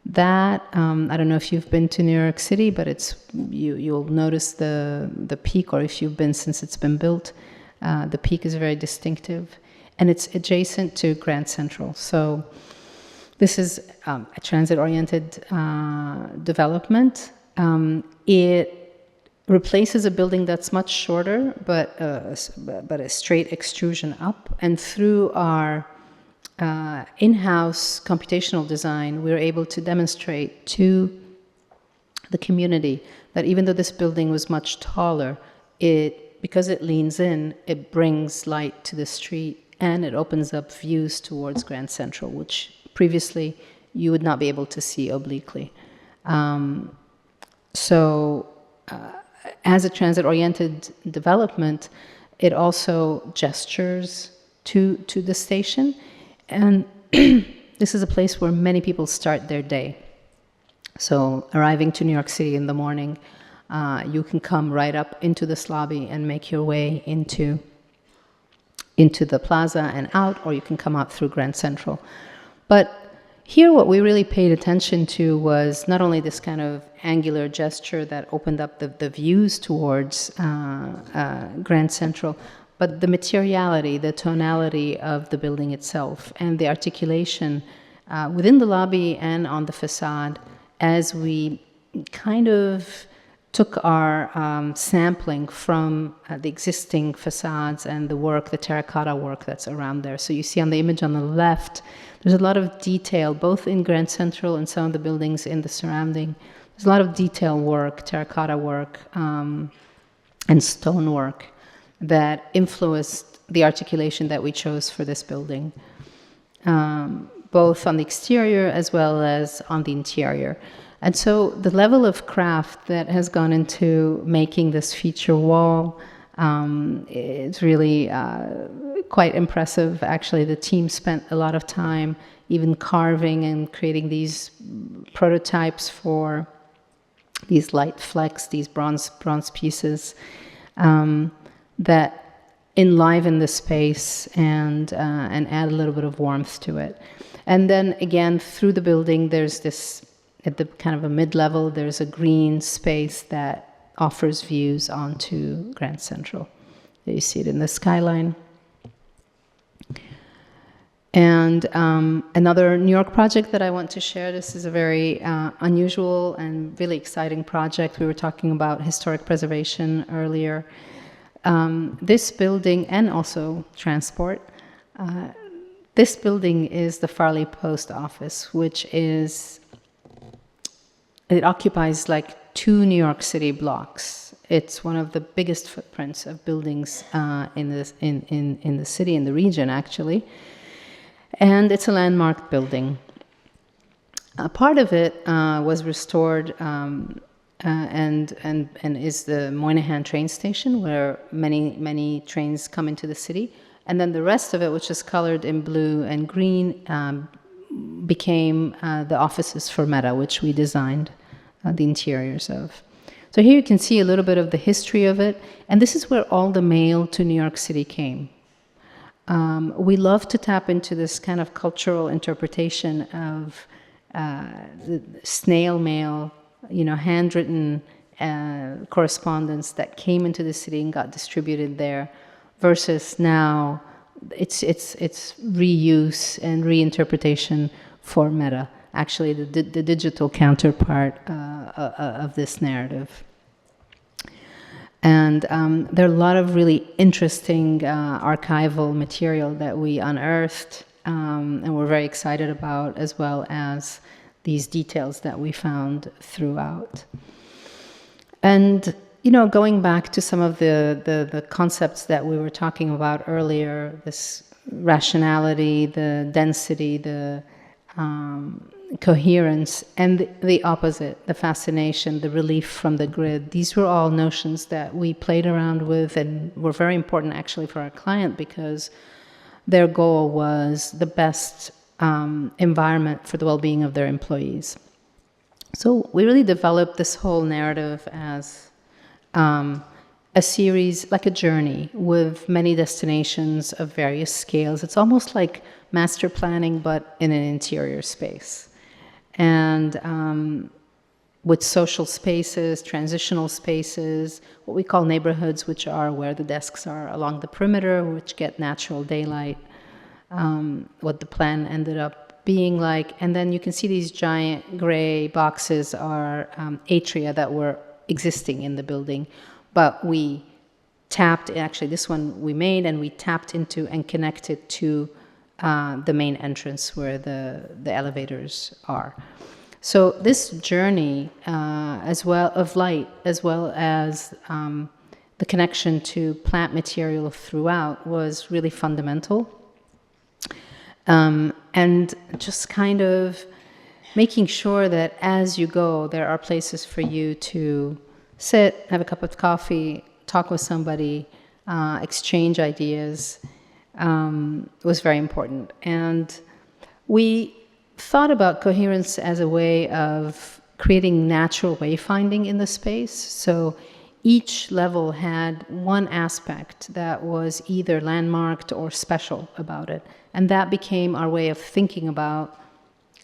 that I don't know if you've been to New York City, but you'll notice the peak, or if you've been since it's been built, the peak is very distinctive, and it's adjacent to Grand Central. So this is a transit-oriented development. It replaces a building that's much shorter, but a straight extrusion up, and through our in-house computational design, we were able to demonstrate to the community that even though this building was much taller, because it leans in, it brings light to the street, and it opens up views towards Grand Central, which previously you would not be able to see obliquely. As a transit-oriented development, it also gestures to the station. And this is a place where many people start their day. So arriving to New York City in the morning, you can come right up into this lobby and make your way into into the plaza and out, or you can come out through Grand Central. But here what we really paid attention to was not only this kind of angular gesture that opened up the views towards Grand Central, but the materiality, the tonality of the building itself, and the articulation within the lobby and on the facade as we kind of took our sampling from the existing facades and the work, the terracotta work that's around there. So you see on the image on the left, there's a lot of detail, both in Grand Central and some of the buildings in the surrounding. There's a lot of detail work, terracotta work, and stone work that influenced the articulation that we chose for this building, both on the exterior as well as on the interior. And so the level of craft that has gone into making this feature wall is really quite impressive. Actually, the team spent a lot of time even carving and creating these prototypes for these light flecks, these bronze pieces that enliven the space and add a little bit of warmth to it. And then again, through the building, there's this, at the kind of a mid-level, there's a green space that offers views onto Grand Central. You see it in the skyline. And another New York project that I want to share, this is a very unusual and really exciting project. We were talking about historic preservation earlier. This building, and also transport, this building is the Farley Post Office, which is, it occupies like 2 New York City blocks. It's one of the biggest footprints of buildings in the city, in the region actually. And it's a landmark building. A part of it was restored and is the Moynihan train station, where many trains come into the city. And then the rest of it, which is colored in blue and green, became the offices for Meta, which we designed the interiors of. So here you can see a little bit of the history of it, and this is where all the mail to New York City came. We love to tap into this kind of cultural interpretation of the snail mail, handwritten correspondence that came into the city and got distributed there, versus now it's reuse and reinterpretation for Meta, actually the digital counterpart of this narrative. And there are a lot of really interesting archival material that we unearthed and we're very excited about, as well as these details that we found throughout. And going back to some of the concepts that we were talking about earlier, this rationality, the density, the coherence, and the opposite, the fascination, the relief from the grid. These were all notions that we played around with and were very important actually for our client, because their goal was the best environment for the well-being of their employees. So we really developed this whole narrative as a series, like a journey with many destinations of various scales. It's almost like master planning, but in an interior space. And with social spaces, transitional spaces, what we call neighborhoods, which are where the desks are along the perimeter, which get natural daylight, what the plan ended up being like. And then you can see these giant gray boxes are atria that were existing in the building, but we tapped, actually this one we made, and we tapped into and connected to the main entrance where the elevators are. So this journey, as well of light, as well as the connection to plant material throughout, was really fundamental. And just kind of making sure that as you go, there are places for you to sit, have a cup of coffee, talk with somebody, exchange ideas, was very important. And we thought about coherence as a way of creating natural wayfinding in the space. So each level had one aspect that was either landmarked or special about it. And that became our way of thinking about,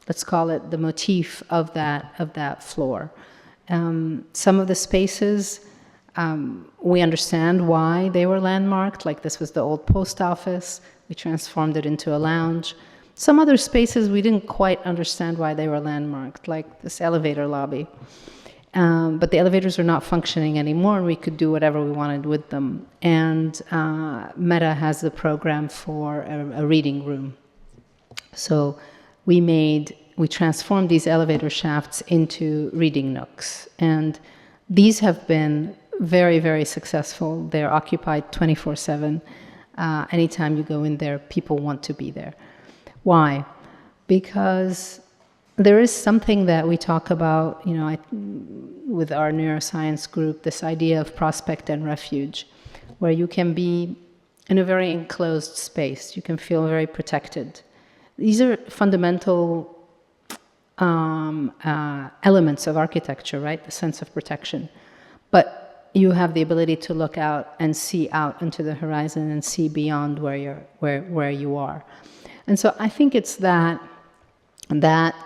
let's call it the motif of that floor. Some of the spaces, we understand why they were landmarked, like this was the old post office. We transformed it into a lounge. Some other spaces we didn't quite understand why they were landmarked, like this elevator lobby. But the elevators are not functioning anymore, and we could do whatever we wanted with them. And Meta has the program for a reading room. So we transformed these elevator shafts into reading nooks. And these have been very, very successful. They're occupied 24/7. Anytime you go in there, people want to be there. Why? Because there is something that we talk about, with our neuroscience group, this idea of prospect and refuge, where you can be in a very enclosed space. You can feel very protected. These are fundamental elements of architecture, right? The sense of protection. But you have the ability to look out and see out into the horizon and see beyond where you are. And so I think it's that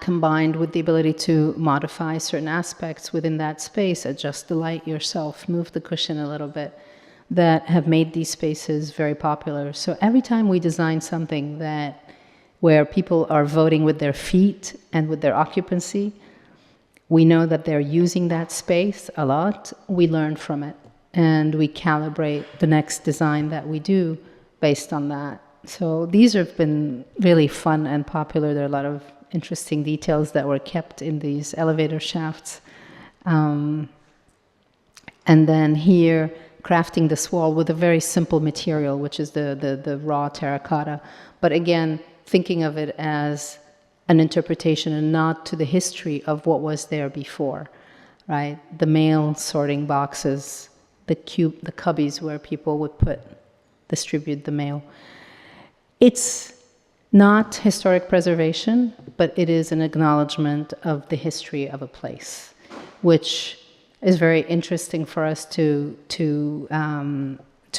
combined with the ability to modify certain aspects within that space, adjust the light yourself, move the cushion a little bit, that have made these spaces very popular. So every time we design something where people are voting with their feet and with their occupancy, we know that they're using that space a lot. We learn from it, and we calibrate the next design that we do based on that. So these have been really fun and popular. There are a lot of interesting details that were kept in these elevator shafts. And then here, crafting this wall with a very simple material, which is the raw terracotta. But again, thinking of it as an interpretation and not to the history of what was there before, right? The mail sorting boxes, the cubbies where people would distribute the mail. It's not historic preservation, but it is an acknowledgement of the history of a place, which is very interesting for us to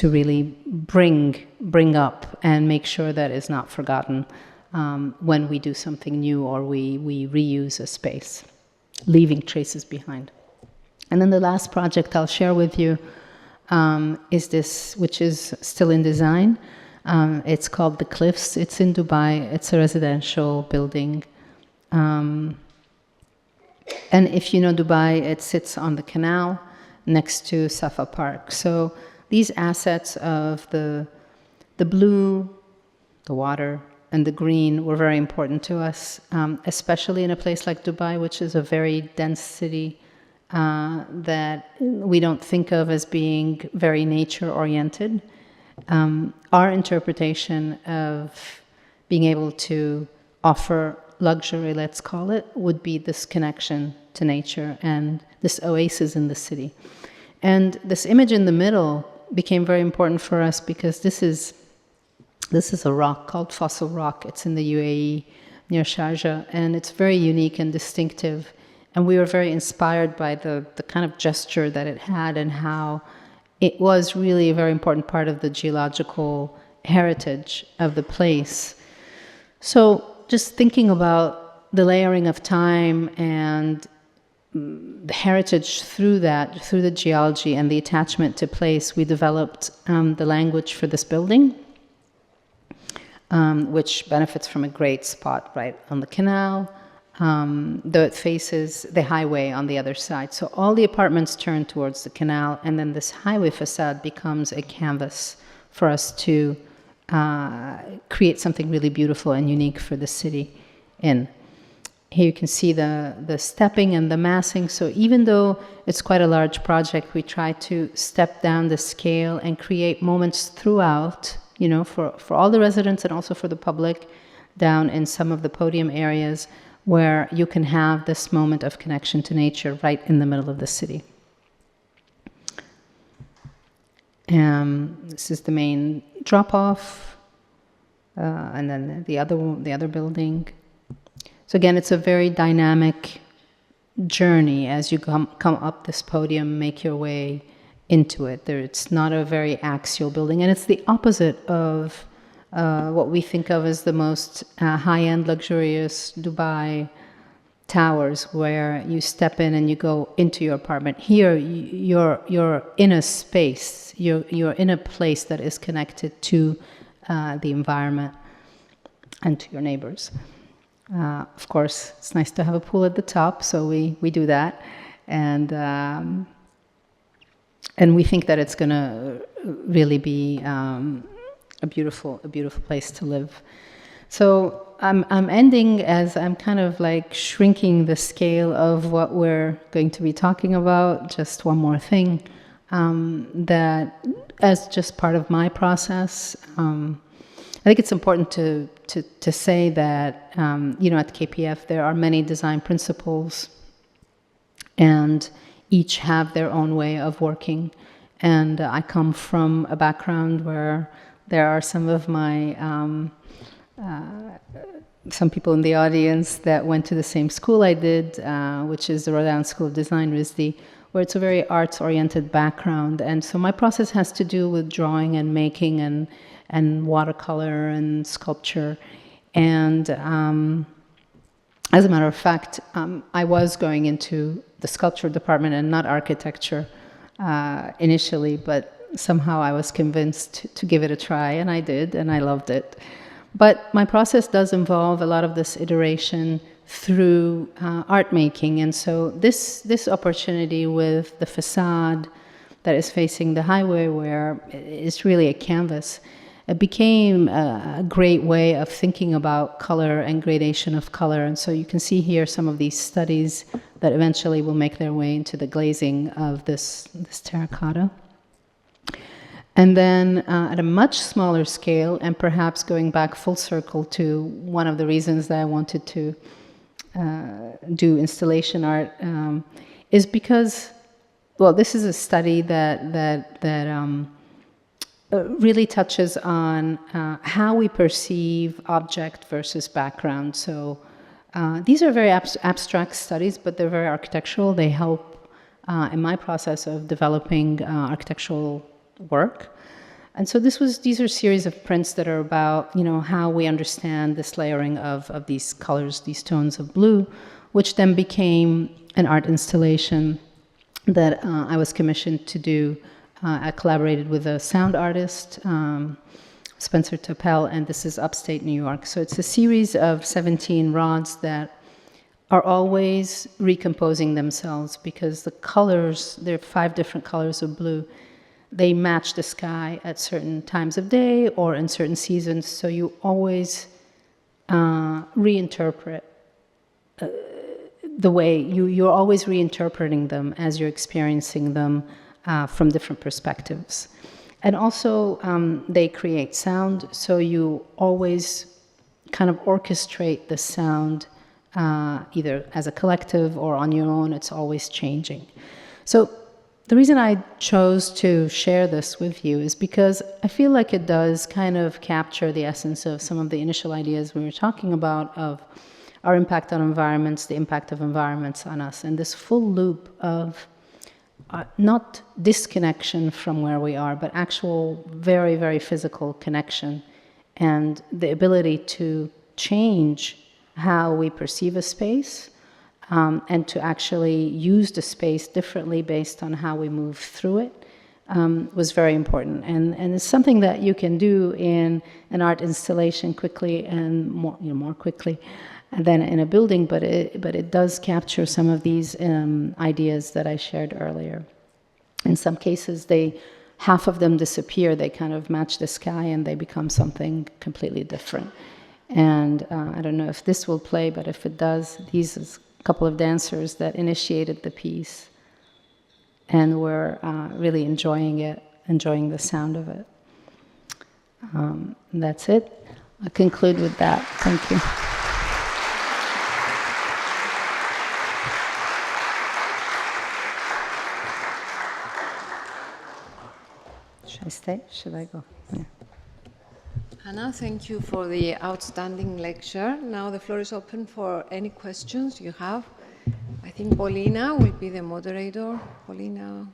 really bring up and make sure that is not forgotten when we do something new or we reuse a space, leaving traces behind. And then the last project I'll share with you is this, which is still in design. It's called The Cliffs. It's in Dubai. It's a residential building. And if you know Dubai, it sits on the canal next to Safa Park. So these assets of the blue, the water, and the green were very important to us, especially in a place like Dubai, which is a very dense city that we don't think of as being very nature-oriented. Our interpretation of being able to offer luxury, let's call it, would be this connection to nature and this oasis in the city. And this image in the middle became very important for us because this is a rock called Fossil Rock. It's in the UAE near Sharjah, and it's very unique and distinctive. And we were very inspired by the kind of gesture that it had and how it was really a very important part of the geological heritage of the place. So just thinking about the layering of time and the heritage through the geology and the attachment to place, we developed the language for this building, which benefits from a great spot right on the canal, though it faces the highway on the other side. So all the apartments turn towards the canal, and then this highway facade becomes a canvas for us to create something really beautiful and unique for the city in. Here you can see the stepping and the massing. So even though it's quite a large project, we try to step down the scale and create moments throughout, for all the residents and also for the public down in some of the podium areas where you can have this moment of connection to nature right in the middle of the city. This is the main drop-off, and then the other building. So again, it's a very dynamic journey as you come up this podium, make your way into it. It's not a very axial building, and it's the opposite of what we think of as the most high-end, luxurious Dubai towers, where you step in and you go into your apartment. Here, you're in a space. You're in a place that is connected to the environment and to your neighbors. Of course, it's nice to have a pool at the top, so we do that, and we think that it's going to really be a beautiful place to live. So I'm ending as I'm kind of like shrinking the scale of what we're going to be talking about. Just one more thing, that as just part of my process, I think it's important to say that at KPF there are many design principles, and each have their own way of working. And I come from a background where there are some of my some people in the audience that went to the same school I did, which is the Rhode Island School of Design, RISD, where it's a very arts-oriented background. And so my process has to do with drawing and making and watercolor and sculpture. And as a matter of fact, I was going into the sculpture department and not architecture initially, but somehow I was convinced to give it a try, and I did, and I loved it. But my process does involve a lot of this iteration through art making, and so this opportunity with the facade that is facing the highway, where it's really a canvas, it became a great way of thinking about color and gradation of color. And so you can see here some of these studies that eventually will make their way into the glazing of this terracotta. And then at a much smaller scale, and perhaps going back full circle to one of the reasons that I wanted to do installation art, is because, well, this is a study that really touches on how we perceive object versus background. So these are very abstract studies, but they're very architectural. They help in my process of developing architectural work. And so these are a series of prints that are about, how we understand this layering of these colors, these tones of blue, which then became an art installation that I was commissioned to do. I collaborated with a sound artist, Spencer Topel, and this is upstate New York. So it's a series of 17 rods that are always recomposing themselves, because the colors, there are 5 different colors of blue. They match the sky at certain times of day or in certain seasons, so you always reinterpret the way, you're always reinterpreting them as you're experiencing them from different perspectives. And also, they create sound, so you always kind of orchestrate the sound either as a collective or on your own. It's always changing. So the reason I chose to share this with you is because I feel like it does kind of capture the essence of some of the initial ideas we were talking about of our impact on environments, the impact of environments on us, and this full loop of not disconnection from where we are, but actual very, very physical connection, and the ability to change how we perceive a space, and to actually use the space differently based on how we move through it, was very important. And it's something that you can do in an art installation quickly and more quickly than in a building, but it does capture some of these ideas that I shared earlier. In some cases, half of them disappear. They kind of match the sky and they become something completely different. And I don't know if this will play, but if it does, these is a couple of dancers that initiated the piece and were really enjoying it, enjoying the sound of it. That's it. I'll conclude with that. Thank you. Should I stay? Should I go? Yeah. Hana, thank you for the outstanding lecture. Now the floor is open for any questions you have. I think Paulina will be the moderator. Paulina.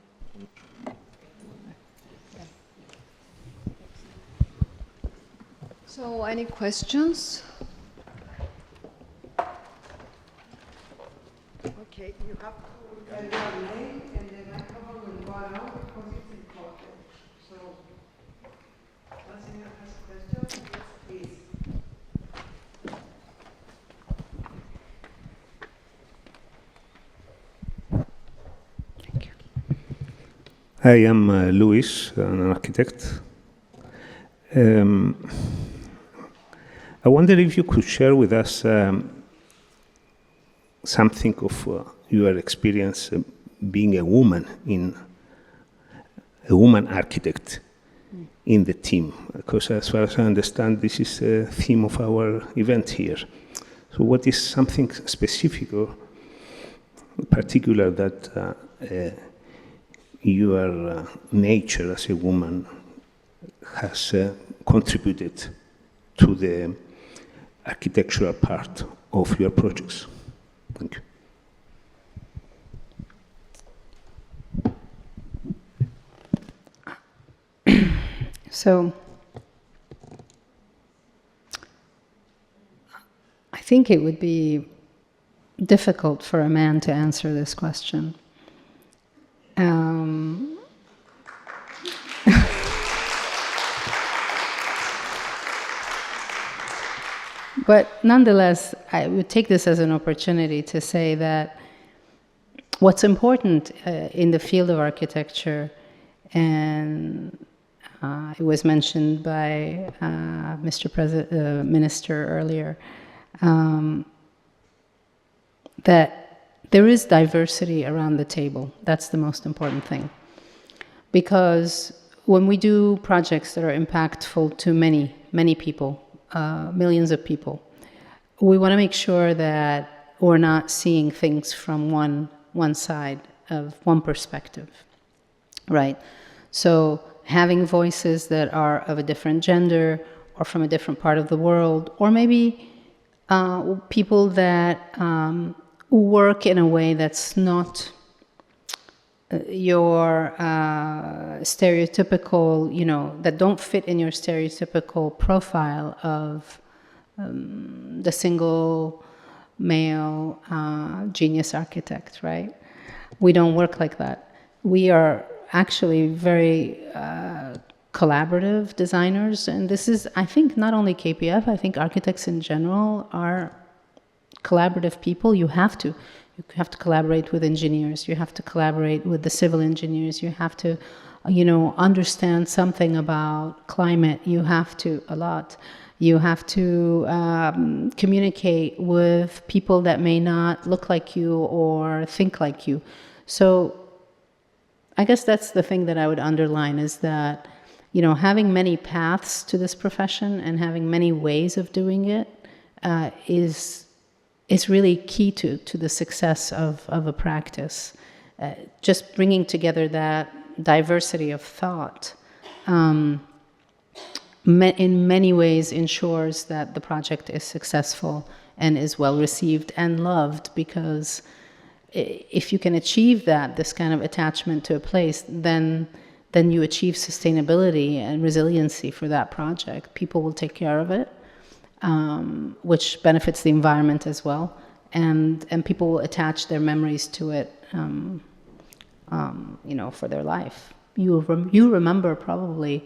So, any questions? Okay, you have to tell your name and the microphone will go around because it's recorded. So, does anyone has a question? Yes, please. Thank you. I am Luis, an architect. I wonder if you could share with us something of your experience being a woman architect in the team, because as far as I understand, this is the theme of our event here. So what is something specific or particular that your nature as a woman has contributed to the architectural part of your projects? Thank you. So, I think it would be difficult for a man to answer this question. But nonetheless, I would take this as an opportunity to say that what's important in the field of architecture, and it was mentioned by Mr. Minister earlier, that there is diversity around the table. That's the most important thing. Because when we do projects that are impactful to many, many people, millions of people, we want to make sure that we're not seeing things from one side of one perspective, right? So having voices that are of a different gender or from a different part of the world, or maybe people that work in a way that's not your stereotypical, that don't fit in your stereotypical profile of the single male genius architect, right? We don't work like that. We are actually very collaborative designers, and this is, I think, not only KPF, I think architects in general are collaborative people. You have to collaborate with engineers, you have to collaborate with the civil engineers, you have to, understand something about climate, you have to communicate with people that may not look like you or think like you. So I guess that's the thing that I would underline, is that, having many paths to this profession and having many ways of doing it is really key to the success of a practice. Just bringing together that diversity of thought in many ways ensures that the project is successful and is well received and loved, because if you can achieve this kind of attachment to a place, then you achieve sustainability and resiliency for that project. People will take care of it, which benefits the environment as well, and people will attach their memories to it, for their life. You remember probably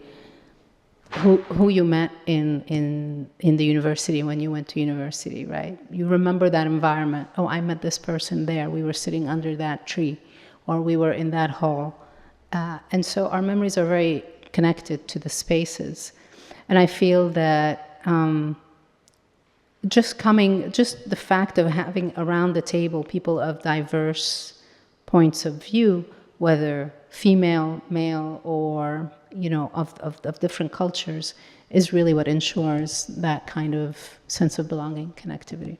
who you met in the university when you went to university, right? You remember that environment. Oh, I met this person there. We were sitting under that tree, or we were in that hall. And so our memories are very connected to the spaces. And I feel that just the fact of having around the table people of diverse points of view, whether female, male, or of different cultures, is really what ensures that kind of sense of belonging, connectivity.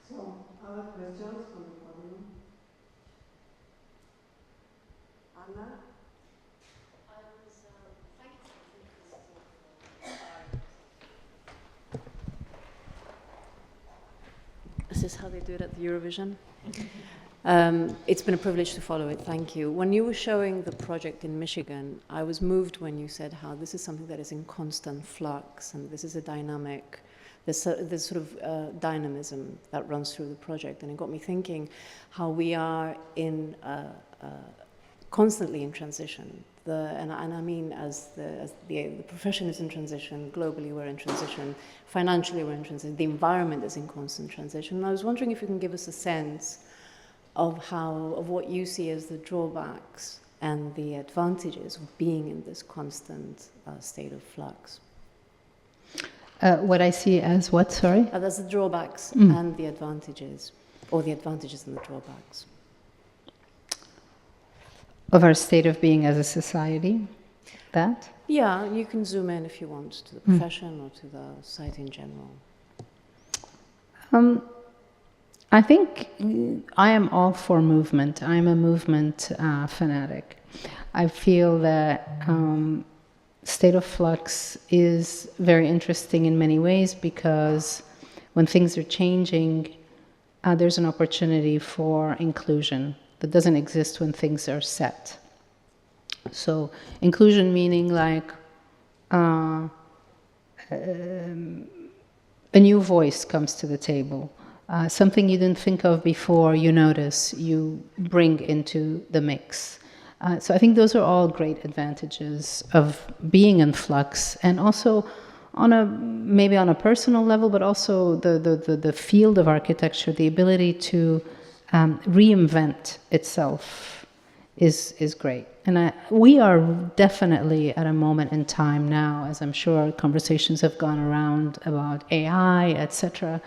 So, other questions from the podium? Hana? Is this how they do it at the Eurovision? It's been a privilege to follow it, thank you. When you were showing the project in Michigan, I was moved when you said how this is something that is in constant flux, and this is a dynamic, there's sort of dynamism that runs through the project, and it got me thinking how we are in constantly in transition. And I mean as the profession is in transition, globally we're in transition, financially we're in transition, the environment is in constant transition. And I was wondering if you can give us a sense of what you see as the drawbacks and the advantages of being in this constant state of flux. What I see as what, sorry? That's the drawbacks and the advantages, or the advantages and the drawbacks. Of our state of being as a society, that? Yeah, you can zoom in if you want to the profession or to the society in general. I think I am all for movement. I'm a movement fanatic. I feel that state of flux is very interesting in many ways because when things are changing, there's an opportunity for inclusion that doesn't exist when things are set. So inclusion meaning like a new voice comes to the table. Something you didn't think of before, you notice, you bring into the mix. So I think those are all great advantages of being in flux, and also maybe on a personal level, but also the field of architecture, the ability to reinvent itself is great. And we are definitely at a moment in time now, as I'm sure conversations have gone around about AI, etc.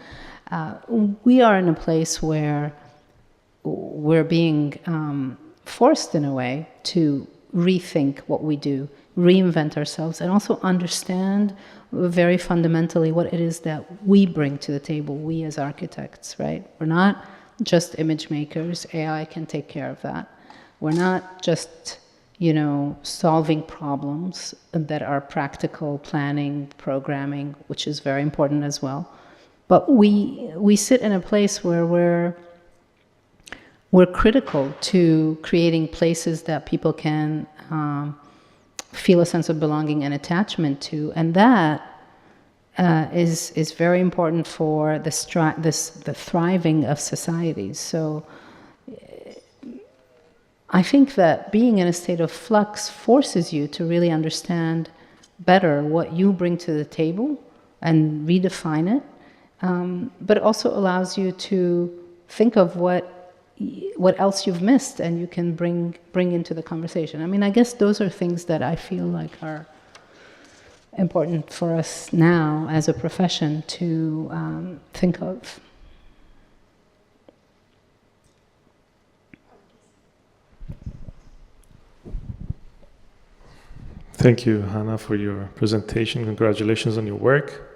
We are in a place where we're being forced in a way to rethink what we do, reinvent ourselves, and also understand very fundamentally what it is that we bring to the table, we as architects, right? We're not just image makers. AI can take care of that. We're not just, solving problems that are practical planning, programming, which is very important as well. But we sit in a place where we're critical to creating places that people can feel a sense of belonging and attachment to, and that is very important for the thriving of societies. So I think that being in a state of flux forces you to really understand better what you bring to the table and redefine it, but it also allows you to think of what else you've missed and you can bring into the conversation. I mean, I guess those are things that I feel like are important for us now as a profession to think of. Thank you, Hana, for your presentation. Congratulations on your work.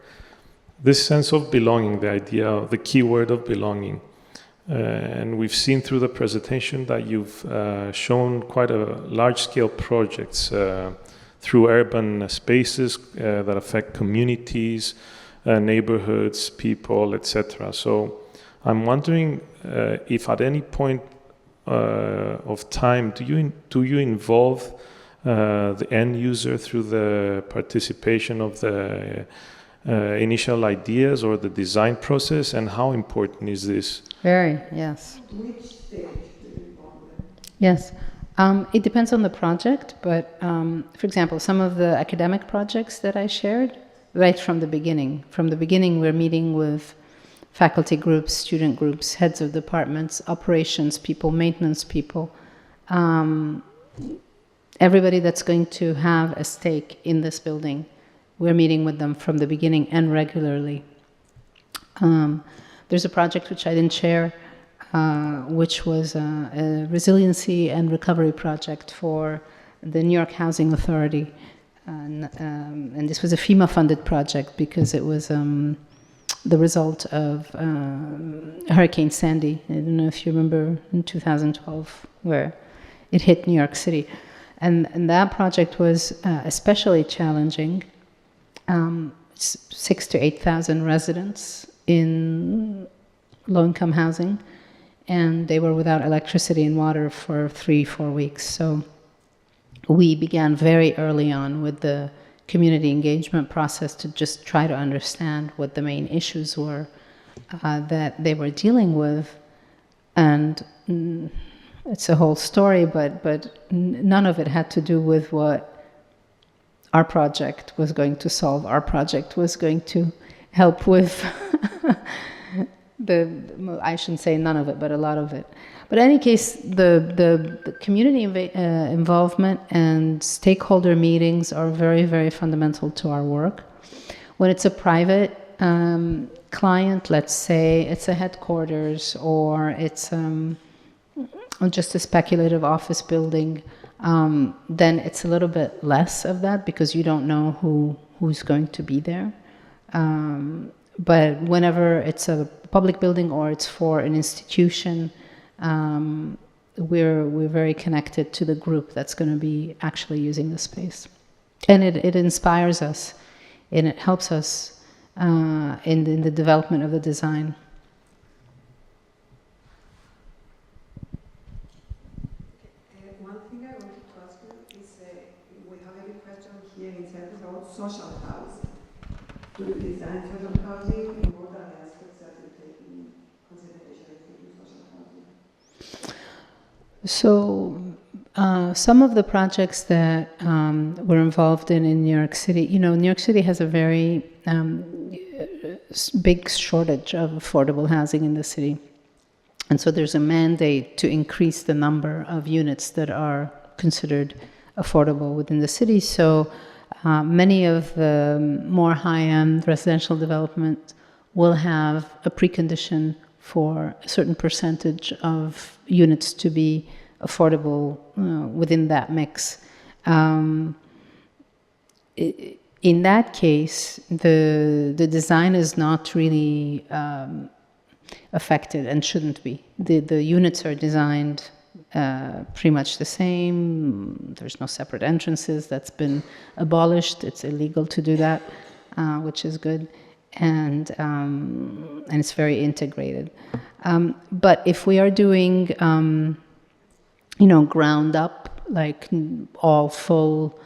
This sense of belonging, the idea, the key word of belonging. And we've seen through the presentation that you've shown quite a large-scale projects through urban spaces that affect communities, neighborhoods, people, etc. So I'm wondering if at any point of time do you involve the end user through the participation of the initial ideas or the design process, and how important is this? Very, yes. Which stage do you involve them? Yes. It depends on the project, but for example, some of the academic projects that I shared, right from the beginning. From the beginning, we're meeting with faculty groups, student groups, heads of departments, operations people, maintenance people, everybody that's going to have a stake in this building. We're meeting with them from the beginning and regularly. There's a project which I didn't share, which was a resiliency and recovery project for the New York Housing Authority. And this was a FEMA-funded project because it was the result of Hurricane Sandy. I don't know if you remember in 2012, where it hit New York City. And that project was especially challenging. 6,000 to 8,000 residents in low-income housing. and they were without electricity and water for 3-4 weeks. So we began very early on with the community engagement process to just try to understand what the main issues were that they were dealing with. And it's a whole story, but none of it had to do with what our project was going to solve. Our project was going to help with I shouldn't say none of it, but a lot of it. But in any case, the community involvement and stakeholder meetings are very, very fundamental to our work. When it's a private client, let's say it's a headquarters or it's just a speculative office building, then it's a little bit less of that because you don't know who's going to be there. But whenever it's a public building or it's for an institution, we're very connected to the group that's going to be actually using the space. And it inspires us and it helps us in the development of the design. One thing I wanted to ask you is we have a question here in Cyprus about social housing. Do you design social housing and what are the aspects that you take in consideration if you do social housing? So some of the projects that we're involved in New York City, New York City has a very big shortage of affordable housing in the city. And so there's a mandate to increase the number of units that are considered affordable within the city. So many of the more high-end residential development will have a precondition for a certain percentage of units to be affordable within that mix. In that case, the design is not really affected and shouldn't be. The units are designed pretty much the same. There's no separate entrances. That's been abolished. It's illegal to do that, which is good. And it's very integrated. But if we are doing, ground up, like all full,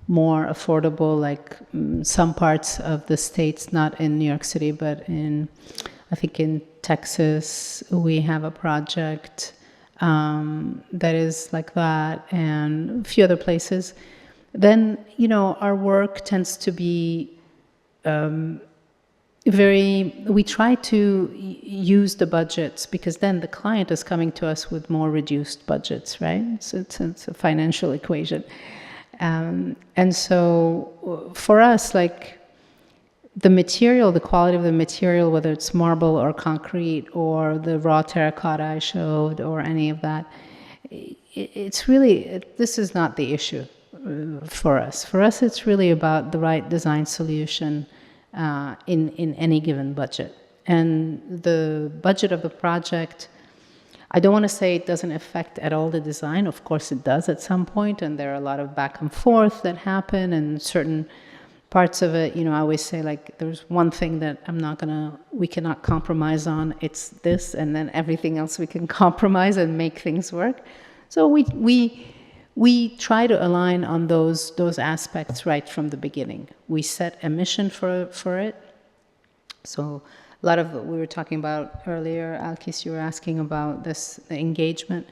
more affordable, like some parts of the states, not in New York City, but I think in Texas, we have a project that is like that, and a few other places. Then, our work tends to be we try to use the budgets because then the client is coming to us with more reduced budgets, right? So it's a financial equation. And so for us, like the material, the quality of the material, whether it's marble or concrete or the raw terracotta I showed or any of that, it's really, this is not the issue for us. For us, it's really about the right design solution in any given budget. And the budget of the project, I don't want to say it doesn't affect at all the design. Of course it does at some point, and there are a lot of back and forth that happen, and certain parts of it, I always say, like, there's one thing that we cannot compromise on, it's this, and then everything else we can compromise and make things work. So we try to align on those aspects right from the beginning. We set a mission for it. So a lot of what we were talking about earlier, Alkis, you were asking about the engagement.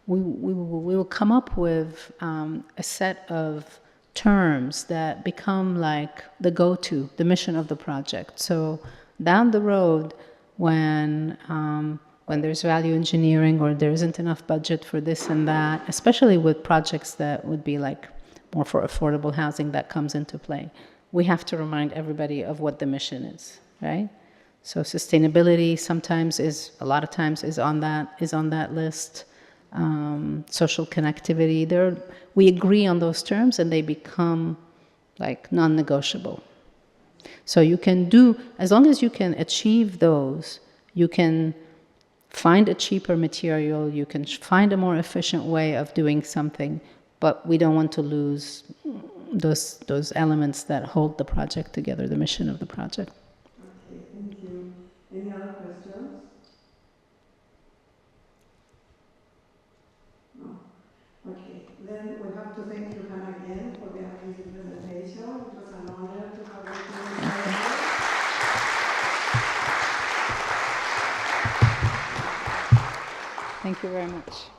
We will come up with a set of terms that become like the go-to, the mission of the project. So down the road, when there's value engineering or there isn't enough budget for this and that, especially with projects that would be like more for affordable housing that comes into play, we have to remind everybody of what the mission is, right? So sustainability a lot of times is on that list. Social connectivity, we agree on those terms and they become like non-negotiable. So you can as long as you can achieve those, you can find a cheaper material, you can find a more efficient way of doing something, but we don't want to lose those elements that hold the project together, the mission of the project. Okay, thank you. Any other questions? Thank you very much.